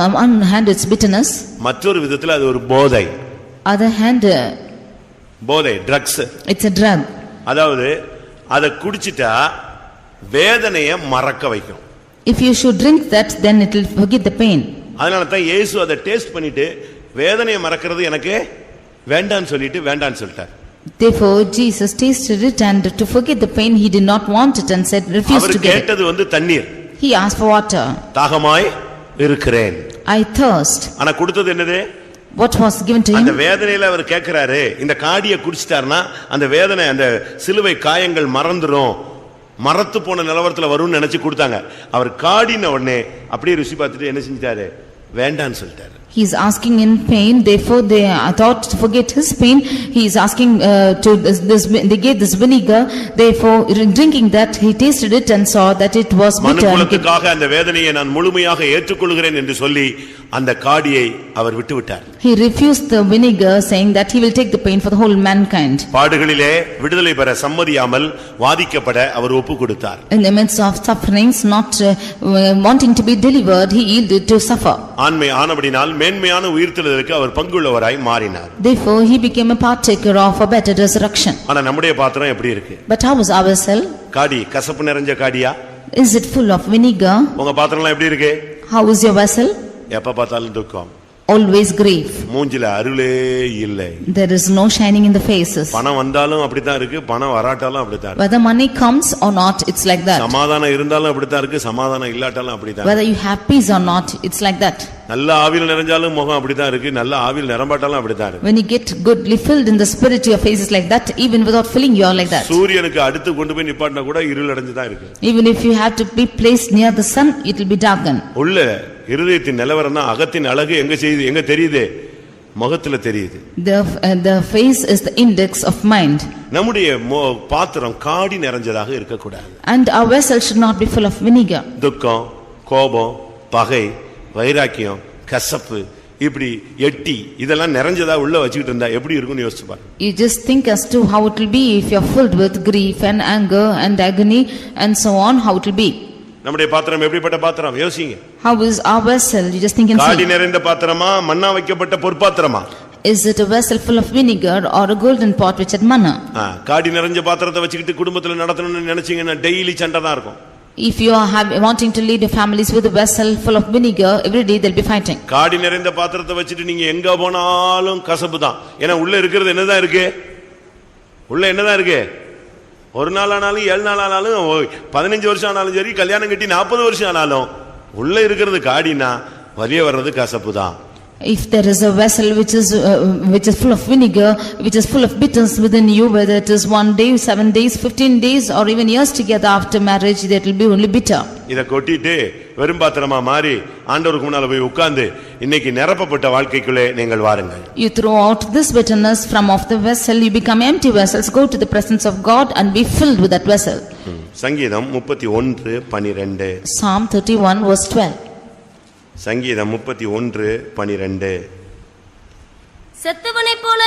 On one hand it's bitterness. மற்றொரு விதத்துல அது ஒரு போதை. Other hand போதை, ட்ரக்ஸ். it's a drug. அதாவது அதை குடிச்சிட்டா வேதனையை மறக்க வைக்கும். If you should drink that, then it will forget the pain. அதனால தான் இயேசு அதை டேஸ்ட் பண்ணிட்டு வேதனையை மறக்கிறது எனக்கு வேண்டான்னு சொல்லிட்டார். Therefore Jesus tasted it, and to forget the pain he did not want it and said refused our to get it. கேட்டது தண்ணீர். He asked for water. தாகமாய் இருக்கிறேன். I thirst. ஆனா கொடுத்தது என்னது? What was given to அந்த him? வேதனையில அவர் கேட்கிறாரு, இந்த காடியை குடிச்சிட்டாருன்னா அந்த வேதனை, அந்த சிலுவை காயங்கள் மறந்துரும், மறத்து போன நிலவரத்துல வரும்னு நினைச்சு கொடுத்தாங்க. அவர் காடின உடனே அப்படியே ருசி பார்த்துட்டு என்ன செஞ்சிட்டாரு? வேண்டான்னு சொல்லிட்டாரு. He is asking in pain, therefore they thought to forget his pain. He is asking they gave this vinegar, therefore drinking that he tasted it and saw that it was bitter. மனுக்குலத்துக்காக அந்த வேதனையை நான் முழுமையாக ஏற்றுக்கொள்கிறேன் என்று சொல்லி அந்த காடியை அவர் விட்டுவிட்டார். He refused the vinegar, saying that he will take the pain for the whole mankind. பாடுகளிலே விடுதலை பெற சம்மதியாமல் வாதிக்கப்பட அவர் ஒப்பு கொடுத்தார். In the midst of sufferings, not wanting to be delivered, he yielded to suffer. ஆண்மை ஆனபடினால் மேன்மையான உயிர்த்தெழுதலுக்கு அவர் பங்குள்ளவராய் மாறினார். Therefore he became a partaker of a better resurrection. ஆனா நம்முடைய பாத்திரம் எப்படி இருக்கு? But how is our vessel? காடி கசப்பு நிறைஞ்ச காடியா? Is it full of vinegar? உங்க பாத்திரம்லாம் எப்படி இருக்கு? How is your vessel? எப்ப பார்த்தாலும் துக்கம், always grief. மூஞ்சில அருளே இல்லை. There is no shining in the faces. பணம் வந்தாலும் அப்படித்தான் இருக்கு, பணம் வராட்டாலும் அப்படித்தான் இருக்கு. Whether money comes or not, it's like that. சமாதானம் இருந்தாலும் அப்படித்தான் இருக்கு, சமாதானம் இல்லாட்டாலும் அப்படித்தான். Whether you have peace or not, it's like that. நல்ல ஆவியில் நிறைஞ்சாலும் முகம் அப்படித்தான் இருக்கு, நல்ல ஆவியில் நிரம்பாட்டாலும் அப்படித்தான் இருக்கு. When you get goodly filled in the spirit, your face is like that. Even without filling, you are like that. சூரியனுக்கு அடுத்து கொண்டு போய் நிப்பாட்டினா கூட இருள் அடைஞ்சு தான் இருக்கு. Even if you have to be placed near the sun, it will be darkened. உள்ள இருதயத்தின் நிலவரம் தான், அகத்தின் அழகு எங்க தெரியுது? முகத்துல தெரியுது. The face is the index of mind. நம்முடைய பாத்திரம் காடி நிறைஞ்சதாக இருக்க கூடாது. And our vessel should not be full of vinegar. துக்கம், கோபம், பகை, வைராக்கியம், கசப்பு, இப்படி எட்டி இதெல்லாம் நிறைஞ்சதா உள்ள வச்சுக்கிட்டு இருந்தா எப்படி இருக்கும்னு யோசிச்சு பாருங்க. You just think as to how it will be if you are filled with grief and anger and agony and so on, how it will be. நம்முடைய பாத்திரம் எப்படிப்பட்ட பாத்திரம் யோசிங்க. How is our vessel? You just think and காடி see. நிறைந்த பாத்திரமா, மண்ணா வைக்கப்பட்ட பொற்பாத்திரமா? Is it a vessel full of vinegar or a golden pot which had manna? காடி நிறைஞ்ச பாத்திரத்தை வச்சுக்கிட்டு குடும்பத்துல நடத்தணும்னு நினைச்சீங்கன்னா டெய்லி சண்டை தான் இருக்கும். If you are wanting to lead your families with a vessel full of vinegar, every day they'll be fighting. காடி நிறைந்த பாத்திரத்தை வச்சுட்டு நீங்க எங்க போனாலும் கசப்பு தான். ஏன்னா உள்ள இருக்கிறது என்னதான் இருக்கு? உள்ள என்னதான் இருக்கு? ஒரு நாள் ஆனாலும் 7 நாள் ஆனாலும் 15 வருஷம் ஆனாலும் சரி, கல்யாணம் கட்டி 40 வருஷம் ஆனாலும் உள்ள இருக்கிறது காடினா வெளியே வர்றது கசப்பு தான். If there is a vessel which is full of vinegar, which is full of bitterness within you, whether it is 1 day, 7 days, 15 days or even years together after marriage, that will be only bitter. இத கொட்டிட்டு வெறும் பாத்திரமா மாறி ஆண்டவருக்கு முன்னால போய் உட்கார்ந்து இன்னைக்கு நிரப்பப்பட்ட வாழ்க்கைக்குள்ளே நீங்கள் வாருங்கள். You throw out this bitterness from off the vessel, you become empty vessels, go to the presence of God and be filled with that vessel. சங்கீதம் 31:12. Psalm 31 verse 12. சங்கீதம் 31:12. செத்தவனைப் போல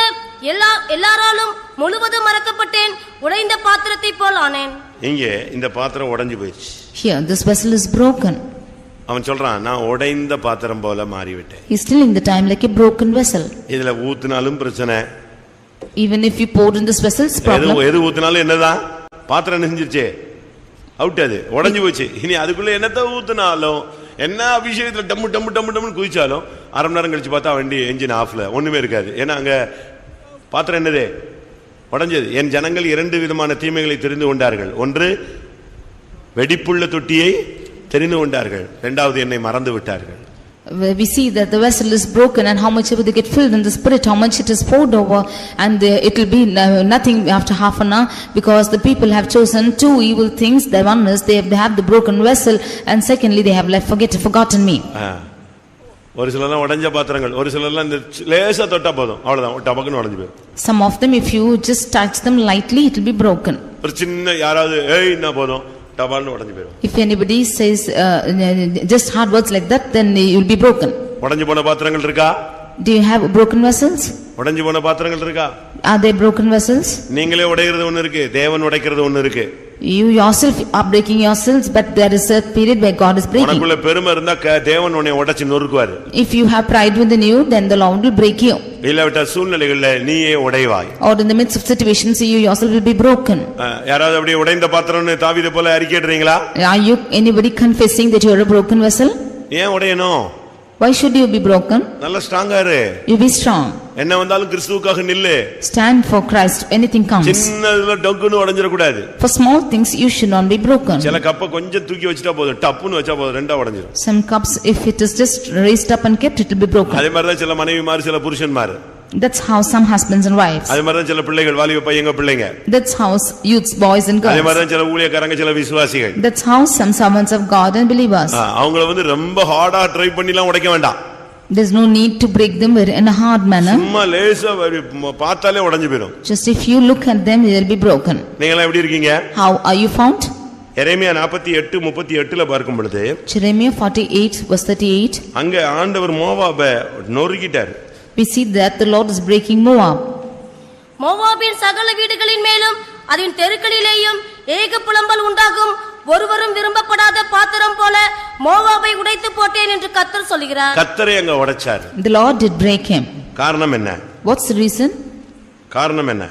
எல்லாராலும் முழுவதும் மறக்கப்பட்டேன், உடைந்த பாத்திரத்தை போல் ஆனேன். இங்கே இந்த பாத்திரம் உடைஞ்சு போயிடுச்சு. Here this vessel is broken. அவன் சொல்றான், நான் உடைந்த பாத்திரம் போல மாறிவிட்டேன். He is telling the time like a broken vessel. இதுல ஊத்துனாலும் பிரச்சனை. Even if you pour in this vessel, it's problem. எது ஊத்துனாலும் என்னதான்? பாத்திரம் நெஞ்சிருச்சே, அவுட், அது உடைஞ்சு போச்சு. இனி அதுக்குள்ள என்னத்த ஊத்துனாலும், என்ன அபிஷேகத்துல டம்மு டம்மு டம்மு டம்முன்னு குதிச்சாலும் 1/2 மணி நேரம் கழிச்சு பார்த்தா வண்டி என்ஜின் ஆஃப்ல, ஒண்ணுமே இருக்காது. ஏன்னா அங்க பாத்திரம் என்னது? உடைஞ்சது. என் ஜனங்கள் 2 விதமான தீமைகளை தெரிந்து கொண்டார்கள். ஒன்று, வெடிப்புள்ள தொட்டியை தெரிந்து கொண்டார்கள். 2வது, என்னை மறந்து விட்டார்கள். We see that the vessel is broken, and how much ever they get filled in the spirit, how much it is poured over, and it will be nothing after half an hour, because the people have chosen 2 evil things. The one is they have the broken vessel, and secondly they have forgotten me. ஒரு சிலர்லாம் உடைஞ்ச பாத்திரங்கள், ஒரு சிலர்லாம் இந்த லேசா தொட்டா போதும், அவ்வளவுதான் டபக்குன்னு உடைஞ்சு போயிடும். Some of them, if you just touch them lightly, it will be broken. ஒரு சின்ன யாராவது ஏய்னா போதும், டபால்னு உடைஞ்சு போயிடும். If anybody says just hard words like that, then you will be broken. உடைஞ்சு போன பாத்திரங்கள் இருக்கா? Do you have broken vessels? உடைஞ்சு போன பாத்திரங்கள் இருக்கா? Are there broken vessels? நீங்களே உடைக்கிறது ஒன்னு இருக்கு, தேவன் உடைக்கிறது ஒன்னு இருக்கு. You yourself are breaking yourselves, but there is a period where God is breaking. உனக்குள்ள பெருமை இருந்தா தேவன் உன்னை உடைச்சு நொறுக்குவாரு. If you have pride within you, then the Lord will break you. இல்லாவிட்டா சூழ்நிலைகள்ல நீயே உடைவாய். Or in the midst of situations, you yourself will be broken. யாராவது அப்படியே உடைந்த பாத்திரம்னு தாவீது போல அறிக்கையிடுறீங்களா? Are you anybody confessing that you are a broken vessel? ஏன் உடையணும்? Why should you be broken? நல்ல ஸ்ட்ராங்கா இரு. You be strong. என்ன வந்தாலும் கிறிஸ்துவுக்காக நில்லு. Stand for Christ, anything comes. சின்னதுல டொக்குன்னு உடைஞ்சிர கூடாது. For small things you should not be broken. சில கப்ப கொஞ்சம் தூக்கி வச்சிட்டா போதும், டப்புன்னு வச்சா போதும், ரெண்டா உடைஞ்சிரும். Some cups, if it is just raised up and kept, it will be broken. அதே மாதிரி தான் சில மனைவிமார், சில புருஷன்மார். That's how some husbands and wives. அதே மாதிரி தான் சில பிள்ளைகள், வாலிப பையங்க பிள்ளைங்க. That's how youths, boys and girls. அதே மாதிரி தான் சில ஊழியக்காரங்க, சில விசுவாசிகள். That's how some servants of God and believers. அவங்கள ரொம்ப ஹார்டா ட்ரை பண்ணிலாம் உடைக்க வேண்டாம். There's no need to break them in a hard manner. சும்மா லேசா பார்த்தாலே உடைஞ்சு போயிடும். Just if you look at them, they will be broken. நீங்க எப்படி இருக்கீங்க? How are you found? எரேமியா 48:38ல பார்க்கும் பொழுது, Jeremiah 48 verse 38. அங்க ஆண்டவர் மோவாபை நொறுக்கிட்டார். We see that the Lord is breaking Moab. மோவாபின் சகல வீடுகளின் மேலும் அதன் தெருக்களிலேயும் ஏக புலம்பல் உண்டாகும். ஒருவரும் விரும்பப்படாத பாத்திரம் போல மோவாபை உடைத்து போட்டேன் என்று கர்த்தர் சொல்கிறார். கர்த்தரை அங்க உடைச்சார். The Lord did break him. காரணம் என்ன? What's the reason? காரணம் என்ன?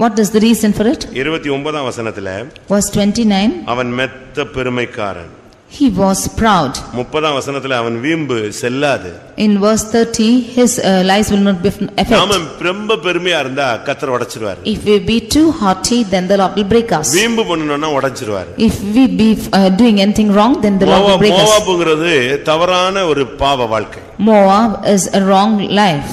What is the reason for it? 29ஆம் வசனத்துல, Verse 29. அவன் மெத்த பெருமைக்காரன். He was proud. 30ஆம் வசனத்துல, அவன் வீம்பு செல்லாது. In verse 30, his lies will not be affected. நாம ரொம்ப பெருமையா இருந்தா கர்த்தர் உடைச்சிடுவார். If we be too haughty, then the Lord will break us. வீம்பு பண்ணனும்னா உடைச்சிடுவார். If we be doing anything wrong, then the Lord will break us. மோவாபுங்கிறது தவறான ஒரு பாவ வாழ்க்கை. Moab is a wrong life.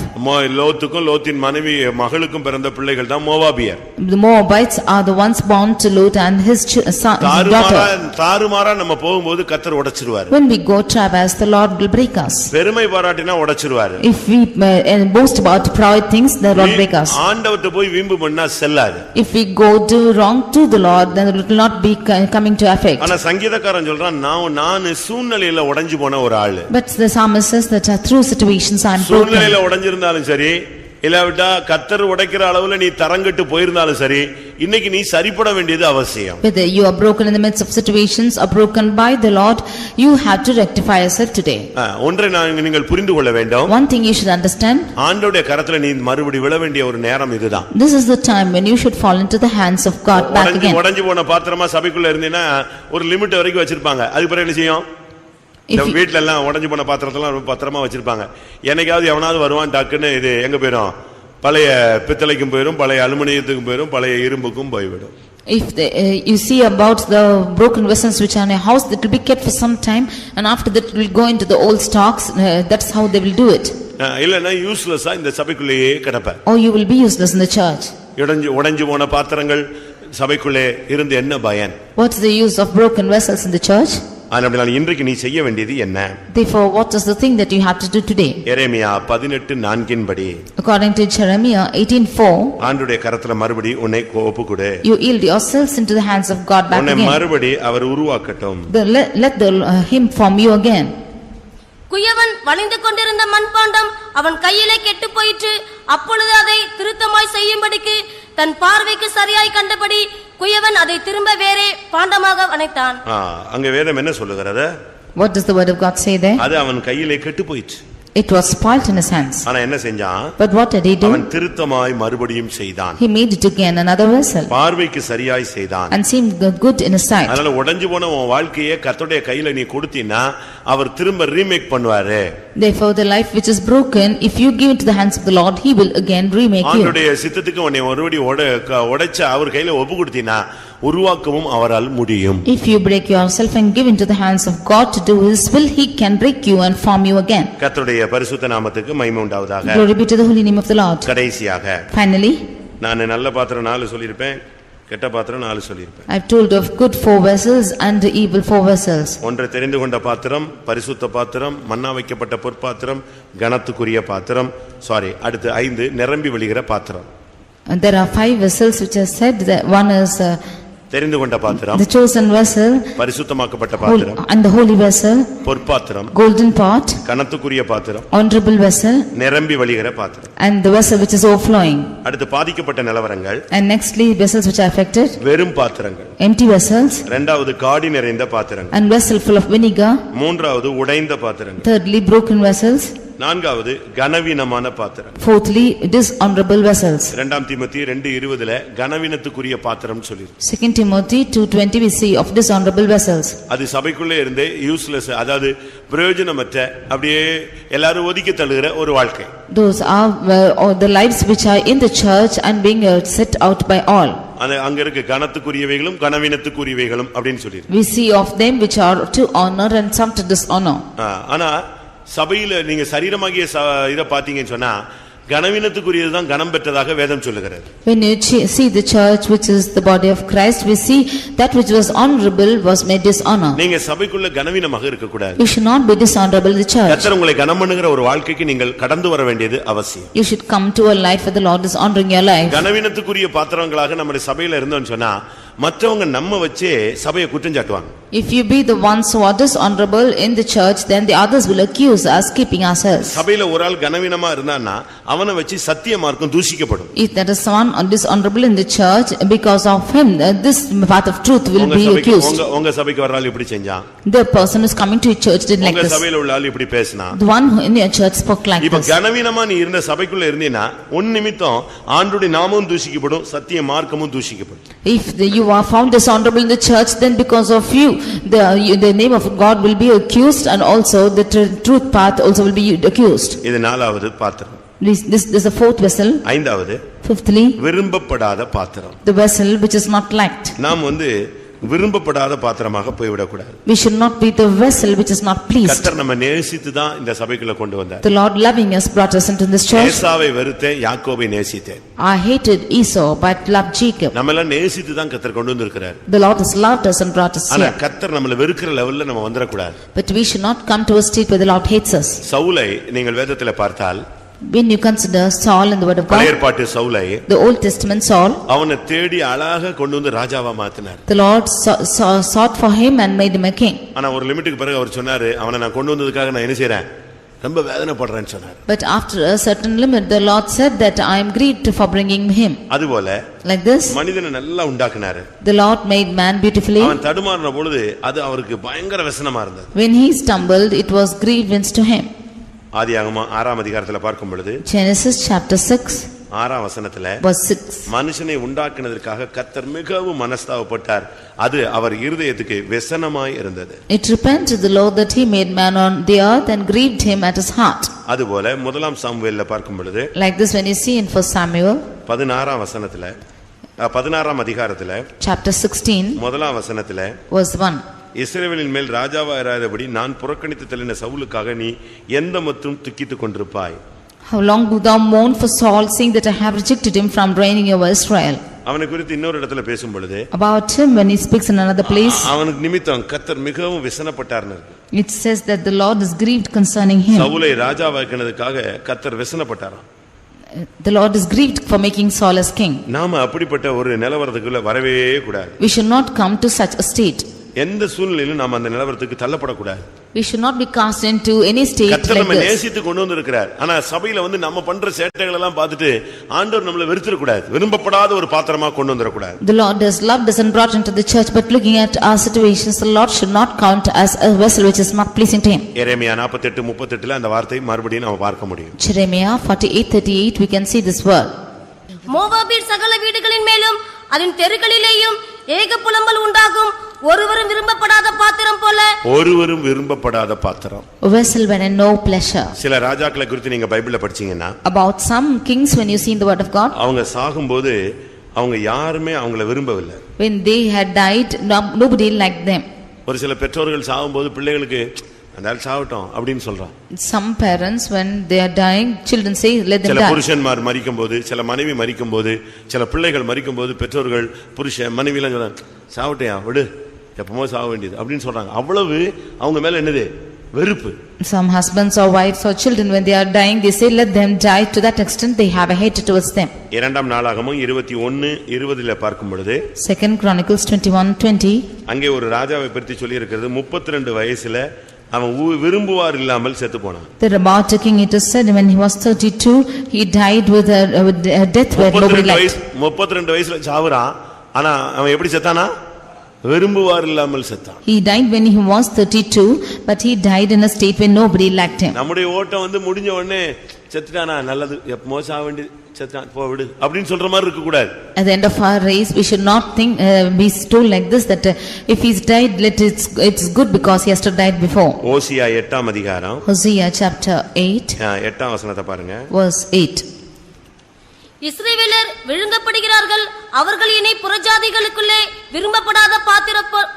லோத்துக்கும் லோத்தின் மனைவி மகளுக்கும் பிறந்த பிள்ளைகள் தான் மோவாபியர். The Moabites are the ones born to Lot and his daughter. தாறுமாறா நம்ம போகும்போது கர்த்தர் உடைச்சிடுவார். When we go traverse, the Lord will break us. பெருமை பாராட்டினா உடைச்சிடுவார். If we boast about proud things, the Lord break us. ஆண்டவர்ட்ட போய் வீம்பு பண்ணா செல்லாது. If we go do wrong to the Lord, then it will not be coming to effect. ஆனா சங்கீதக்காரன் சொல்றான், நான் சூழ்நிலையில உடைஞ்சு போன ஒரு ஆளு. But the psalmist says that through situations I am broken. சூழ்நிலையில உடைஞ்சிருந்தாலும் சரி, இல்லாவிட்டா கர்த்தர் உடைக்கிற அளவுல நீ தரங்கட்டு போயிருந்தாலும் சரி, இன்னைக்கு நீ சரிபட வேண்டியது அவசியம். Whether you are broken in the midst of situations or broken by the Lord, you have to rectify yourself today. ஒன்றை நீங்கள் புரிந்து கொள்ள வேண்டும். One thing you should understand. ஆண்டவருடைய கரத்துல நீ மறுபடி விழ வேண்டிய ஒரு நேரம் இதுதான். This is the time when you should fall into the hands of God back again. உடைஞ்சு போன பாத்திரமா சபைக்குள்ள இருந்தீனா ஒரு லிமிட் வரைக்கும் வச்சிருப்பாங்க. அதுக்கு பிறகு என்ன செய்யும்? வீட்ல எல்லாம் உடைஞ்சு போன பாத்திரத்தெல்லாம் பத்திரமா வச்சிருப்பாங்க. என்னைக்காவது எவனாவது வருவான், டக்குன்னு இது எங்க போயிடும்? பழைய பித்தளைக்கும் போயிடும், பழைய அலுமினியத்துக்கும் போயிடும், பழைய இரும்புக்கும் போய்விடும். If you see about the broken vessels which are in a house, that will be kept for some time, and after that it will go into the old stocks. That's how they will do it. இல்லனா யூஸ்லெஸ்ஸா இந்த சபைக்குள்ளேயே கிடப்ப. Or you will be useless in the church. உடைஞ்சு போன பாத்திரங்கள் சபைக்குள்ளே இருந்து என்ன பயன்? What is the use of broken vessels in the church? அதனால இன்றைக்கு நீ செய்ய வேண்டியது என்ன? Therefore, what is the thing that you have to do today? எரேமியா 18:4 படி, according to Jeremiah 18:4, ஆண்டவருடைய கரத்துல மறுபடி உன்னை ஒப்புக்கொடு. You yield yourselves into the hands of God back உன்னை again. மறுபடி அவர் உருவாக்கட்டும். Let him form you again. குயவன் வளைந்து கொண்டிருந்த மண்பாண்டம் அவன் கையிலே கெட்டு போயிற்று. அப்பொழுது அதை திருத்தமாய் செய்யும்படிக்கு தன் பார்வைக்கு சரியாய் கண்டபடி குயவன் அதை திரும்ப வேறே பாண்டமாக வனைத்தான். அங்க வேதம் என்ன சொல்லுகிறது? What does the word of God say there? அது அவன் கையிலே கெட்டு போயிற்று. It was spoiled in his hands. ஆனா என்ன செஞ்சான்? But what did he do? அவன் திருத்தமாய் மறுபடியும் செய்தான். He made it again another vessel. பார்வைக்கு சரியாய் செய்தான். And seemed good in his sight. அதனால உடைஞ்சு போன உன் வாழ்க்கையை கர்த்தருடைய கையில நீ கொடுத்தீனா அவர் திரும்ப ரீமேக் பண்ணுவாரு. Therefore the life which is broken, if you give it to the hands of the Lord, he will again remake you. ஆண்டவருடைய சித்தத்துக்கு உன்னை ஒருபடி உடைச்ச அவர் கையில ஒப்பு கொடுத்தீனா உருவாக்கவும் அவரால் முடியும். If you break yourself and give into the hands of God to do his will, he can break you and form you again. கர்த்தருடைய பரிசுத்த நாமத்துக்கு மகிமை உண்டாவதாக. Glory be to the holy name of the Lord. கடைசியாக Finally, நான் நல்ல பாத்திரம் 4 சொல்லிருப்பேன், கெட்ட பாத்திரம் 4 சொல்லிருப்பேன். I have told of good 4 vessels and evil 4 vessels. ஒன்றை தெரிந்து கொண்ட பாத்திரம், பரிசுத்த பாத்திரம், மன்னா வைக்கப்பட்ட பொற்பாத்திரம், கனத்துக்குரிய பாத்திரம், அடுத்து 5 நிரம்பி வழிகிற பாத்திரம். And there are 5 vessels which are said. That one is தெரிந்து கொண்ட பாத்திரம், the chosen vessel, பரிசுத்தமாக்கப்பட்ட பாத்திரம், and the holy vessel, பொற்பாத்திரம், golden pot, கனத்துக்குரிய பாத்திரம், honorable vessel, நிரம்பி வழிகிற பாத்திரம். and the vessel which is overflowing. அடுத்து பாதிக்கப்பட்ட நிலவரங்கள், And nextly vessels which are affected, வெறும் பாத்திரங்கள். empty vessels, இரண்டாவது காடி நிறைந்த பாத்திரங்கள். and vessel full of vinegar. மூன்றாவது உடைந்த பாத்திரங்கள். Thirdly broken vessels. நான்காவது கனவீனமான பாத்திரம். Fourthly, dishonorable vessels. 2 தீமோத்தேயு 2:20 கனவீனத்துக்குரிய பாத்திரம் சொல்லிருக்கு. 2 Timothy 2:20 we see of dishonorable vessels. அது சபைக்குள்ளே இருந்தே யூஸ்லெஸ், அதாவது பிரயோஜனமற்ற, அப்படியே எல்லாரும் ஒதுக்கி தள்ளுகிற ஒரு வாழ்க்கை. Those are the lives which are in the church and being set out by all. அங்க இருக்க கனத்துக்குரியவைகளும் கனவீனத்துக்குரியவைகளும் அப்படின்னு சொல்லிருக்கு. We see of them which are to honor and some to dishonor. ஆனா சபையில நீங்க சரீரமாகிய இத பாத்தீங்கன்னு சொன்னா கனவீனத்துக்குரியதுதான் கனம் பெற்றதாக வேதம் சொல்லுகிறது. When you see the church which is the body of Christ, we see that which was honorable was made dishonor. நீங்க சபைக்குள்ள கனவீனமாக இருக்க கூடாது. You should not be dishonorable in the church. கர்த்தர் உங்களை கனம் பண்ணுகிற ஒரு வாழ்க்கைக்கு நீங்கள் கடந்து வர வேண்டியது அவசியம். You should come to a life where the Lord is honoring your life. கனவீனத்துக்குரிய பாத்திரங்களாக நம்முடைய சபையில இருந்தோம்னு சொன்னா மற்றவங்க நம்ம வச்சே சபையை குற்றம் சாட்டுவாங்க. If you be the ones who are dishonorable in the church, then the others will accuse us keeping ourselves. சபையில ஒரு ஆள் கனவீனமா இருந்தான்னா அவனை வச்சு சத்திய மார்க்கம் தூஷிக்கப்படும். If there is someone dishonorable in the church, because of him this path of truth will be accused. உங்க சபைக்கு வர ஆள் இப்படி செஞ்சான், The person who is coming to your church did like உங்க this. சபையில உள்ள ஆள் இப்படி பேசினா, The one who in your church spoke like இப்ப this. கனவீனமா நீ இருந்த சபைக்குள்ள இருந்தீனா உன் நிமித்தம் ஆண்டவருடைய நாமமும் தூஷிக்கப்படும், சத்திய மார்க்கமும் தூஷிக்கப்படும். If you are found dishonorable in the church, then because of you the name of God will be accused, and also the truth path also will be accused. இது நாலாவது பாத்திரம். This is the fourth vessel. ஐந்தாவது Fifthly, விரும்பப்படாத பாத்திரம். the vessel which is not liked. நாம் விரும்பப்படாத பாத்திரமாக போய்விடக் கூடாது. We should not be the vessel which is not pleased. கர்த்தர் நம்ம நேசித்து தான் இந்த சபைக்குள்ள கொண்டு வந்தார். The Lord loving us brought us into this church. ஏசாவை வெறுத்தேன், யாக்கோபை நேசித்தேன். I hated Esau but loved Jacob. நம்ம எல்லாம் நேசித்து தான் கர்த்தர் கொண்டு வந்திருக்கிறார். The Lord has loved us and brought us ஆனா here. கர்த்தர் நம்மள வெறுக்கிற லெவல்ல நம்ம வந்தற கூடாது. But we should not come to a state where the Lord hates us. சவுலை நீங்கள் வேதத்திலே பார்த்தால், when you consider Saul in the word of God, பழைய ஏற்பாட்டு சவுலை, the Old Testament Saul, அவனை தேடி அழகாக கொண்டு வந்து ராஜாவா மாத்தினார். the Lord sought for him and made him a king. ஆனா ஒரு லிமிட்டுக்கு பிறகு அவர் சொன்னாரு, அவனை நான் கொண்டு வந்ததுக்காக நான் என்ன செய்றேன், ரொம்ப வேதனைப்படுறேன்னு சொன்னார். But after a certain limit the Lord said that I am grieved for bringing him. அதுபோல like this மனிதனை நல்லா உண்டாக்குனாரு. the Lord made man beautifully. அவன் தடுமாறின பொழுது அது அவருக்கு பயங்கர வேதனையா இருந்தது. when he stumbled it was grievance to him. ஆதியாகமம் 6ஆம் அதிகாரத்துல பார்க்கும் பொழுது, Genesis chapter 6 6ஆம் வசனத்துல, verse 6, மனுஷனை உண்டாக்குனதற்காக கர்த்தர் மிகவும் மனஸ்தாபப்பட்டார், அது அவர் இருதயத்துக்கு व्यसनமாய் இருந்தது. It repented the Lord that he made man on the earth and grieved him at his heart. அதுபோல முதலாம் சாமுவேல்ல பார்க்கும் பொழுது, like this when you see in 1 Samuel 16ஆம் வசனத்துல, 16ஆம் அதிகாரத்துல chapter 16 முதலாம் வசனத்துல, verse 1, இஸ்ரவேலின் மேல் ராஜாவாயிராதபடி நான் புறக்கணித்து தள்ளின சவுலுக்காக நீ எந்த மட்டும் துக்கித்துக் கொண்டிருப்பாய்? how long do thou mourn for Saul, seeing that I have rejected him from reigning over Israel? அவனை குறித்து இன்னொரு இடத்துல பேசும் பொழுது, about him when he speaks in another place, அவனுக்கு நிமித்தம் கர்த்தர் மிகவும் விசனப்பட்டார்னு இருக்கு. it says that the Lord is grieved concerning him. சவுலை ராஜாவாக்கினதுக்காக கர்த்தர் விசனப்பட்டாராம். The Lord is grieved for making Saul as king. நாம அப்படிப்பட்ட ஒரு நிலவரத்துக்குள்ள வரவே கூடாது. We should not come to such a state. எந்த சூழ்நிலையிலும் நாம அந்த நிலவரத்துக்கு தள்ளப்படக்கூடாது. We should not be cast into any state கர்த்தர் like நம்ம this. நேசித்து கொண்டு வந்திருக்கிறார். ஆனா சபையில நம்ம பண்ற சேட்டைகள் எல்லாம் பார்த்துட்டு ஆண்டவர் நம்மள வெறுத்துற கூடாது. விரும்பப்படாத ஒரு பாத்திரமா கொண்டு வந்திர கூடாது. The Lord has loved us and brought into the church, but looking at our situations, the Lord should not count as a vessel which is not pleasing to him. எரேமியா 48:38 அந்த வார்த்தை மறுபடியும் நாம பார்க்க முடியும். Jeremiah 48:38 we can see this word. மோவாபின் சகல வீடுகளின் மேலும் அதன் தெருக்களிலேயும் ஏக புலம்பல் உண்டாகும், ஒருவரும் விரும்பப்படாத பாத்திரம் போல. ஒருவரும் விரும்பப்படாத பாத்திரம். A vessel when in no pleasure. சில ராஜாக்களை குறித்து நீங்க பைபிள்ல படிச்சீங்கன்னா, about some kings when you see in the word of God, அவங்க சாகும்போது அவங்க யாருமே அவங்கள விரும்பவில்லை. when they had died nobody liked them. ஒரு சில பெற்றோர்கள் சாகும்போது பிள்ளைகளுக்கு அந்த சாவட்டும் அப்படினு சொல்றாங்க. some parents when they are dying, children say let them die. சில புருஷன்மார் மரிக்கும்போது, சில மனைவி மரிக்கும்போது, சில பிள்ளைகள் மரிக்கும்போது பெற்றோர்கள் புருஷன் மனைவி எல்லாம் சொல்றாங்க, சாவட்டையா விடு, எப்பமோ சாக வேண்டியது அப்படினு சொல்றாங்க. அவ்வளவு அவங்க மேல என்னது வெறுப்பு. some husbands or wives or children when they are dying they say let them die, to that extent they have a hatred towards them. இரண்டாம் நாளாகமம் 21:20 பார்க்கும் பொழுது, Second Chronicles 21:20 அங்கே ஒரு ராஜாவை பற்றி சொல்லி இருக்கிறது. 32 வயசுல அவன் விரும்புவார் இல்லாமல் செத்து போனான். The about king it is said when he was 32 he died with a death where nobody liked. 32 வயசுல சாவுறான். ஆனா அவன் எப்படி செத்தானா? விரும்புவார் இல்லாமல் செத்தான். He died when he was 32, but he died in a state when nobody liked him. நம்முடைய ஓட்டம் முடிஞ்ச உடனே செத்துட்டானா நல்லது எப்போ சாக வேண்டியது செத்தான் போ விடு அப்படின்னு சொல்ற மாதிரி இருக்க கூடாது. At the end of our race we should not think be told like this that if he's died it's good because he has to died before. ஓசியா 8ஆம் அதிகாரம் Hosea chapter 8 8ஆம் வசனத்தை பாருங்க. verse 8. இஸ்ரவேலர் விழுங்கப்படுகிறார்கள், அவர்கள் இனி புறஜாதிகளுக்குள்ளே விரும்பப்படாத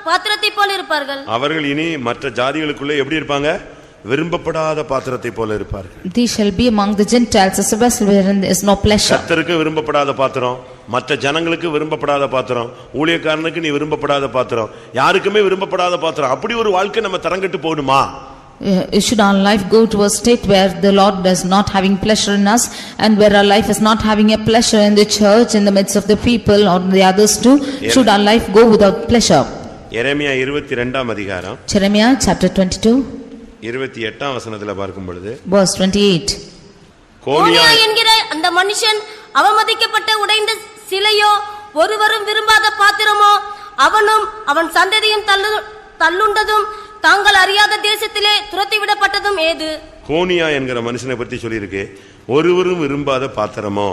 பாத்திரத்தை போல இருப்பார்கள். அவர்கள் இனி மற்ற ஜாதிகளுக்குள்ளே எப்படி இருப்பாங்க? விரும்பப்படாத பாத்திரத்தை போல இருப்பார்கள். They shall be among the Gentiles as a vessel wherein there is no pleasure. கர்த்தருக்கு விரும்பப்படாத பாத்திரம், மற்ற ஜனங்களுக்கு விரும்பப்படாத பாத்திரம், ஊழியக்காரனுக்கு நீ விரும்பப்படாத பாத்திரம், யாருக்குமே விரும்பப்படாத பாத்திரம். அப்படி ஒரு வாழ்க்கை நம்ம தரங்கட்டு போடுமா? Should our life go to a state where the Lord is not having pleasure in us and where our life is not having a pleasure in the church, in the midst of the people or the others too? Should our life go without pleasure? எரேமியா 22ஆம் அதிகாரம் Jeremiah chapter 22 28ஆம் வசனத்துல பார்க்கும் பொழுது verse 28. கோனியா என்கிற அந்த மனுஷன் அவமதிக்கப்பட்ட உடைந்த சிலையோ ஒருவரும் விரும்பாத பாத்திரமோ அவனும் அவன் சந்ததியும் தள்ளுண்டதும் தாங்கள் அறியாத தேசத்திலே துரத்திவிடப்பட்டதும் ஏது? கோனியா என்கிற மனுஷனை பற்றி சொல்லியிருக்கு, ஒருவரும் விரும்பாத பாத்திரமோ.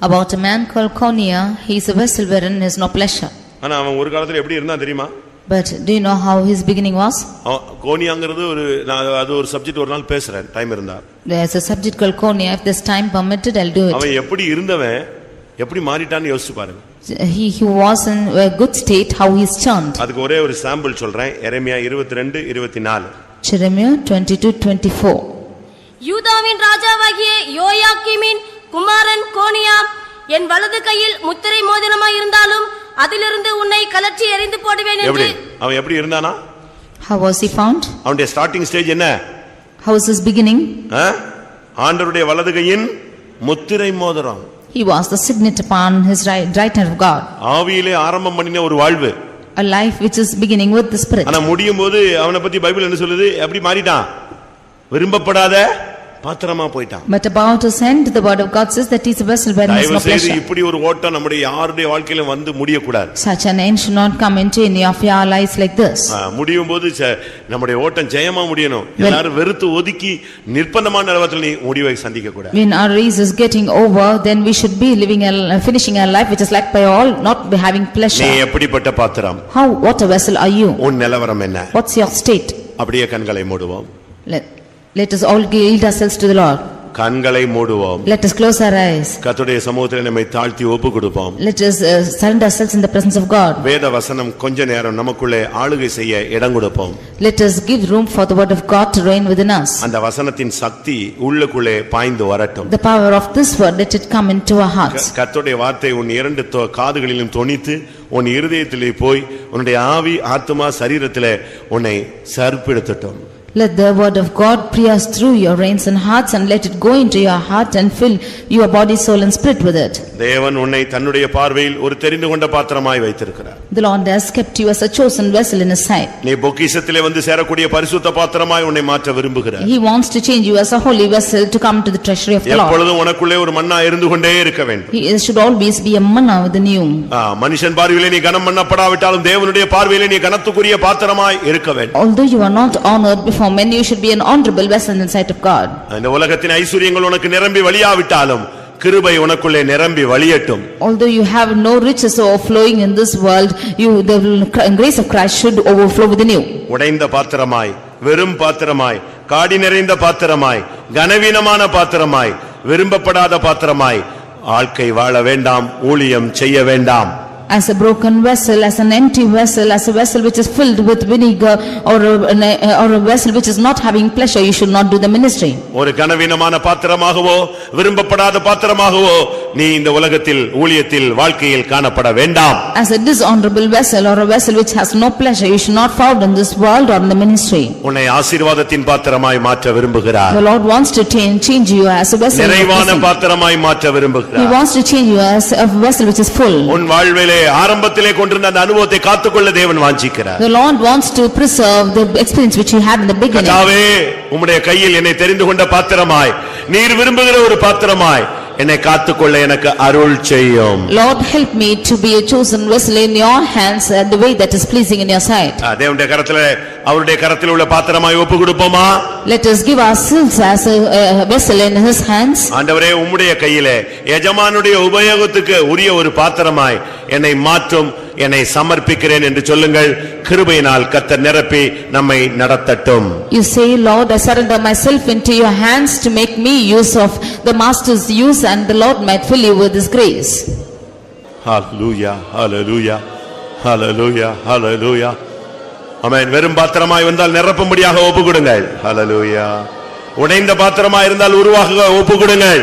About a man called Konia, he is a vessel wherein there is no pleasure. ஆனா அவன் ஒரு காலத்துல எப்படி இருந்தா தெரியுமா? But do you know how his beginning was? கோனியாங்கிறது அது ஒரு சப்ஜெக்ட் ஒரு நாள் பேசுறேன் டைம் இருந்தா. There is a subject called Konia. If this time permitted, I'll do it. அவன் எப்படி இருந்தவன் எப்படி மாறிட்டான்னு யோசிச்சு பாருங்க. He was in a good state, how he's turned. அதுக்கு ஒரே ஒரு சாம்பிள் சொல்றேன். எரேமியா 22:24. Jeremiah 22:24. யூதாவின் ராஜாவாகிய யோயாக்கீமின் குமாரன் கோனியா என் வலது கையில் முத்திரை மோதிரமாய் இருந்தாலும் அதிலிருந்து உன்னை கலற்றி எறிந்து போடுவேன் என்று. அவன் எப்படி இருந்தானா? How was he found? அவனுடைய ஸ்டார்டிங் ஸ்டேஜ் என்ன? How was his beginning? ஆண்டவருடைய வலது கையின் முத்திரை மோதிரம். He was the signet upon his right hand of God. ஆவியிலே ஆரம்பம் பண்ணின ஒரு வாழ்வு. A life which is beginning with the spirit. ஆனா முடியும் போது அவனை பத்தி பைபிள் என்ன சொல்லுது? எப்படி மாறிட்டான்? விரும்பப்படாத பாத்திரமா போய்ட்டான். But about his end, the word of God says that he is a vessel where there is no pleasure. இப்படி ஒரு ஓட்டம் நம்முடைய யாருடைய வாழ்க்கையில வந்து முடிய கூடாது. Such an end should not come into any of your lives like this. முடியும் போது நம்முடைய ஓட்டம் ஜெயமா முடியணும். எல்லாரும் வெறுத்து ஒதுக்கி நிர்பந்தமான நிலவரத்தில் நீ முடிவை சந்திக்க கூடாது. When our race is getting over, then we should be finishing our life which is liked by all, not be having pleasure. நீ எப்படிப்பட்ட பாத்திரம்? What a vessel are you? உன் நிலவரம் என்ன? What's your state? அப்படியே கண்களை மூடுவோம். Let us all yield ourselves to the Lord. கண்களை மூடுவோம். Let us close our eyes. கர்த்தருடைய சமூகத்தில் நம்மை தாழ்த்தி ஒப்பு கொடுப்போம். Let us surrender ourselves in the presence of God. வேத வசனம் கொஞ்ச நேரம் நமக்குள்ளே ஆளுகை செய்ய இடம் கொடுப்போம். Let us give room for the word of God to reign within us. அந்த வசனத்தின் சக்தி உள்ளுக்குள்ளே பாய்ந்து வரட்டும். The power of this word, let it come into our hearts. கர்த்தருடைய வார்த்தை உன் இரண்டு காதுகளிலும் தொனித்து உன் இருதயத்திலே போய் உன்னுடைய ஆவி ஆத்துமா சரீரத்திலே உன்னை சர்ப்பிடுத்தட்டும். Let the word of God pierce through your reins and hearts and let it go into your heart and fill your body, soul and spirit with it. தேவன் உன்னை தன்னுடைய பார்வையில் ஒரு தெரிந்து கொண்ட பாத்திரமாய் வைத்திருக்கிறார். The Lord has kept you as a chosen vessel in his sight. நீ பொக்கிஷத்திலே வந்து சேரக்கூடிய பரிசுத்த பாத்திரமாய் உன்னை மாற்ற விரும்புகிறார். He wants to change you as a holy vessel to come to the treasury of the Lord. எப்பொழுதும் உனக்குள்ளே ஒரு மன்னா இருந்து கொண்டே இருக்க வேண்டும். He should always be a manna within you. மனுஷன் பார்வையிலே நீ கனம் பண்ணப்படாவிட்டாலும் தேவனுடைய பார்வையிலே நீ கனத்துக்குரிய பாத்திரமாய் இருக்க வேண்டும். Although you are not honored before men, you should be an honorable vessel in sight of God. இந்த உலகத்தின் ஐஸ்வரியங்கள் உனக்கு நிரம்பி வழியாவிட்டாலும் கிருபை உனக்குள்ளே நிரம்பி வழியட்டும். Although you have no riches overflowing in this world, the grace of Christ should overflow within you. உடைந்த பாத்திரமாய், வெறும் பாத்திரமாய், காடி நிறைந்த பாத்திரமாய், கனவீனமான பாத்திரமாய், விரும்பப்படாத பாத்திரமாய் வாழ்க்கை வாழ வேண்டாம், ஊழியம் செய்ய வேண்டாம். As a broken vessel, as an empty vessel, as a vessel which is filled with vinegar or a vessel which is not having pleasure, you should not do the ministry. ஒரு கனவீனமான பாத்திரமாகவோ விரும்பப்படாத பாத்திரமாகவோ நீ இந்த உலகத்தில் ஊழியத்தில் வாழ்க்கையில் காணப்பட வேண்டாம். As a dishonorable vessel or a vessel which has no pleasure, you should not found in this world or in the ministry. உன்னை ஆசீர்வாதத்தின் பாத்திரமாய் மாற்ற விரும்புகிறார். The Lord wants to change you as a vessel. நிறைவான பாத்திரமாய் மாற்ற விரும்புகிறார். He wants to change you as a vessel which is full. உன் வாழ்விலே ஆரம்பத்திலே கொண்டிருந்த அந்த அனுபவத்தை காத்துக்கொள்ள தேவன் வாஞ்சிக்கிறார். The Lord wants to preserve the experience which you had in the beginning. கர்த்தாவே உம்முடைய கையில் என்னை தெரிந்து கொண்ட பாத்திரமாய், நீர் விரும்புகிற ஒரு பாத்திரமாய் என்னை காத்துக்கொள்ள எனக்கு அருள் செய்யும். Lord, help me to be a chosen vessel in your hands and the way that is pleasing in your sight. தேவனுடைய கரத்திலே அவருடைய கரத்தில் உள்ள பாத்திரமாய் ஒப்பு கொடுப்போமா? Let us give ourselves as a vessel in his hands. ஆண்டவரே, உம்முடைய கையிலே எஜமானுடைய உபயோகத்துக்கு உரிய ஒரு பாத்திரமாய் என்னை மாற்றும், என்னை சமர்ப்பிக்கிறேன் என்று சொல்லுங்கள். கிருபையினால் கர்த்தர் நிரப்பி நம்மை நடத்தட்டும். You say, Lord, I surrender myself into your hands to make me use of the master's use, and the Lord might fill you with his grace. Hallelujah, hallelujah, hallelujah, hallelujah. ஆமென். வெறும் பாத்திரமாய் வந்தால் நிரப்பும்படியாக ஒப்பு கொடுங்கள். ஹல்லேலூயா. உடைந்த பாத்திரமாய் இருந்தால் உருவாக ஒப்பு கொடுங்கள்.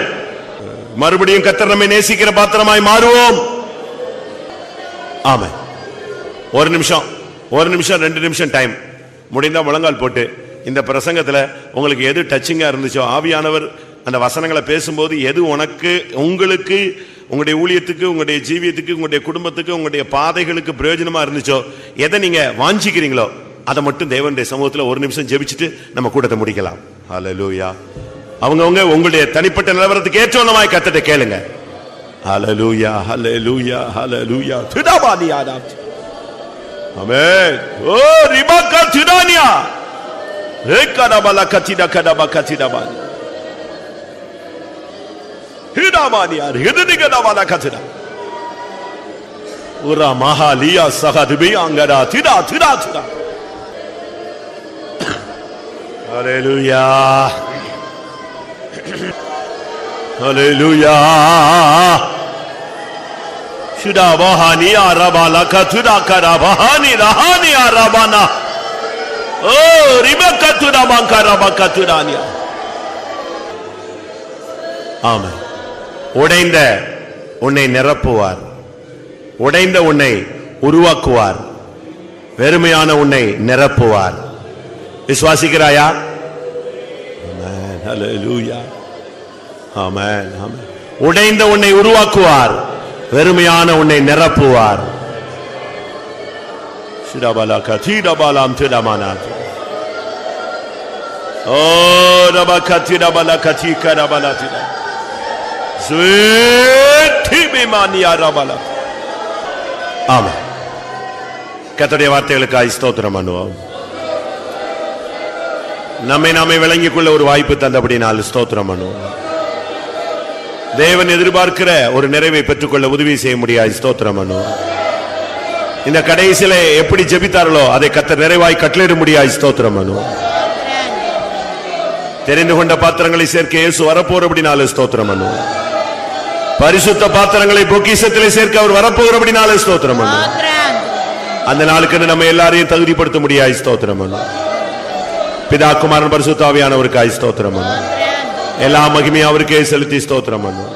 மறுபடியும் கர்த்தர் நம்மை நேசிக்கிற பாத்திரமாய் மாறுவோம். ஆமென். ஒரு நிமிஷம் 2 நிமிஷம் டைம் முடிந்தா முழங்கால் போட்டு இந்த பிரசங்கத்துல உங்களுக்கு எது டச்சிங்கா இருந்துச்சோ, ஆவியானவர் அந்த வசனங்களை பேசும்போது எது உங்களுக்கு உங்களுடைய ஊழியத்துக்கு, உங்களுடைய ஜீவியத்துக்கு, உங்களுடைய குடும்பத்துக்கு, உங்களுடைய பாதைகளுக்கு பிரயோஜனமா இருந்துச்சோ, எதை நீங்க வாஞ்சிக்கிறீங்களோ அதை மட்டும் தேவனுடைய சமூகத்துல ஒரு நிமிஷம் ஜெபிச்சுட்டு நம்ம கூட்டத்தை முடிக்கலாம். ஹல்லேலூயா. அவங்கவங்க உங்களுடைய தனிப்பட்ட நிலவரத்துக்கு ஏற்றவனமாய் கர்த்தரை கேளுங்க. ஹல்லேலூயா, ஹல்லேலூயா, ஹல்லேலூயா. துதாபானியாடா. ஆமென். ஓ ரிபாக்கா துதானியா. ஏகடபல கத்திடா கடப கத்திடபா. ஹிடாமானியா ஹிதனிகடபல கத்திடா. உரா மஹாலியா சகதுபி அங்கடா திடா திடா திடா. ஹல்லேலூயா. ஹல்லேலூயா. Shida bahani arabala katura karabahani rahani arabana. Oh, ribakatura bankara bakaturania. Amen. உடைந்த உன்னை நிரப்புவார், உடைந்த உன்னை உருவாக்குவார், வெறுமையான உன்னை நிரப்புவார். விசுவாசிக்கிறாயா? ஆமென். ஹல்லேலூயா. ஆமென். ஆமென். உடைந்த உன்னை உருவாக்குவார், வெறுமையான உன்னை நிரப்புவார். சிடபலக தீடபலம் திடமனாத். ஓ ரபக திடபலக தீகரபலதிட. சுதிபிமானியா ரபல. ஆமென். கர்த்தருடைய வார்த்தைகளுக்காய் ஸ்தோத்திரம் பண்ணுவோம். நம்மை நாமே விளங்கிக் கொள்ள ஒரு வாய்ப்பு தந்தபடினால் ஸ்தோத்திரம் பண்ணுவோம். தேவன் எதிர்பார்க்கிற ஒரு நிறைவை பெற்றுக்கொள்ள உதவி செய்ய முடியாது. ஸ்தோத்திரம் பண்ணுவோம். இந்த கடைசியில எப்படி ஜெபித்தார்களோ அதை கர்த்தர் நிறைவாய் கட்டளையிட முடியாது. ஸ்தோத்திரம் பண்ணுவோம். தெரிந்து கொண்ட பாத்திரங்களை சேர்க்க இயேசு வரப்போறபடினால ஸ்தோத்திரம் பண்ணுவோம். பரிசுத்த பாத்திரங்களை பொக்கிஷத்திலே சேர்க்க அவர் வரப்போகிறபடினால ஸ்தோத்திரம் பண்ணுவோம். அந்த நாளுக்கு நம்ம எல்லாரையும் தகுதிப்படுத்த முடியாது. ஸ்தோத்திரம் பண்ணுவோம். பிதா குமாரன் பரிசுத்த ஆவியானவருக்காய் ஸ்தோத்திரம் பண்ணுவோம். எல்லா மகிமையும் அவருக்கே செலுத்தி ஸ்தோத்திரம் பண்ணுவோம்.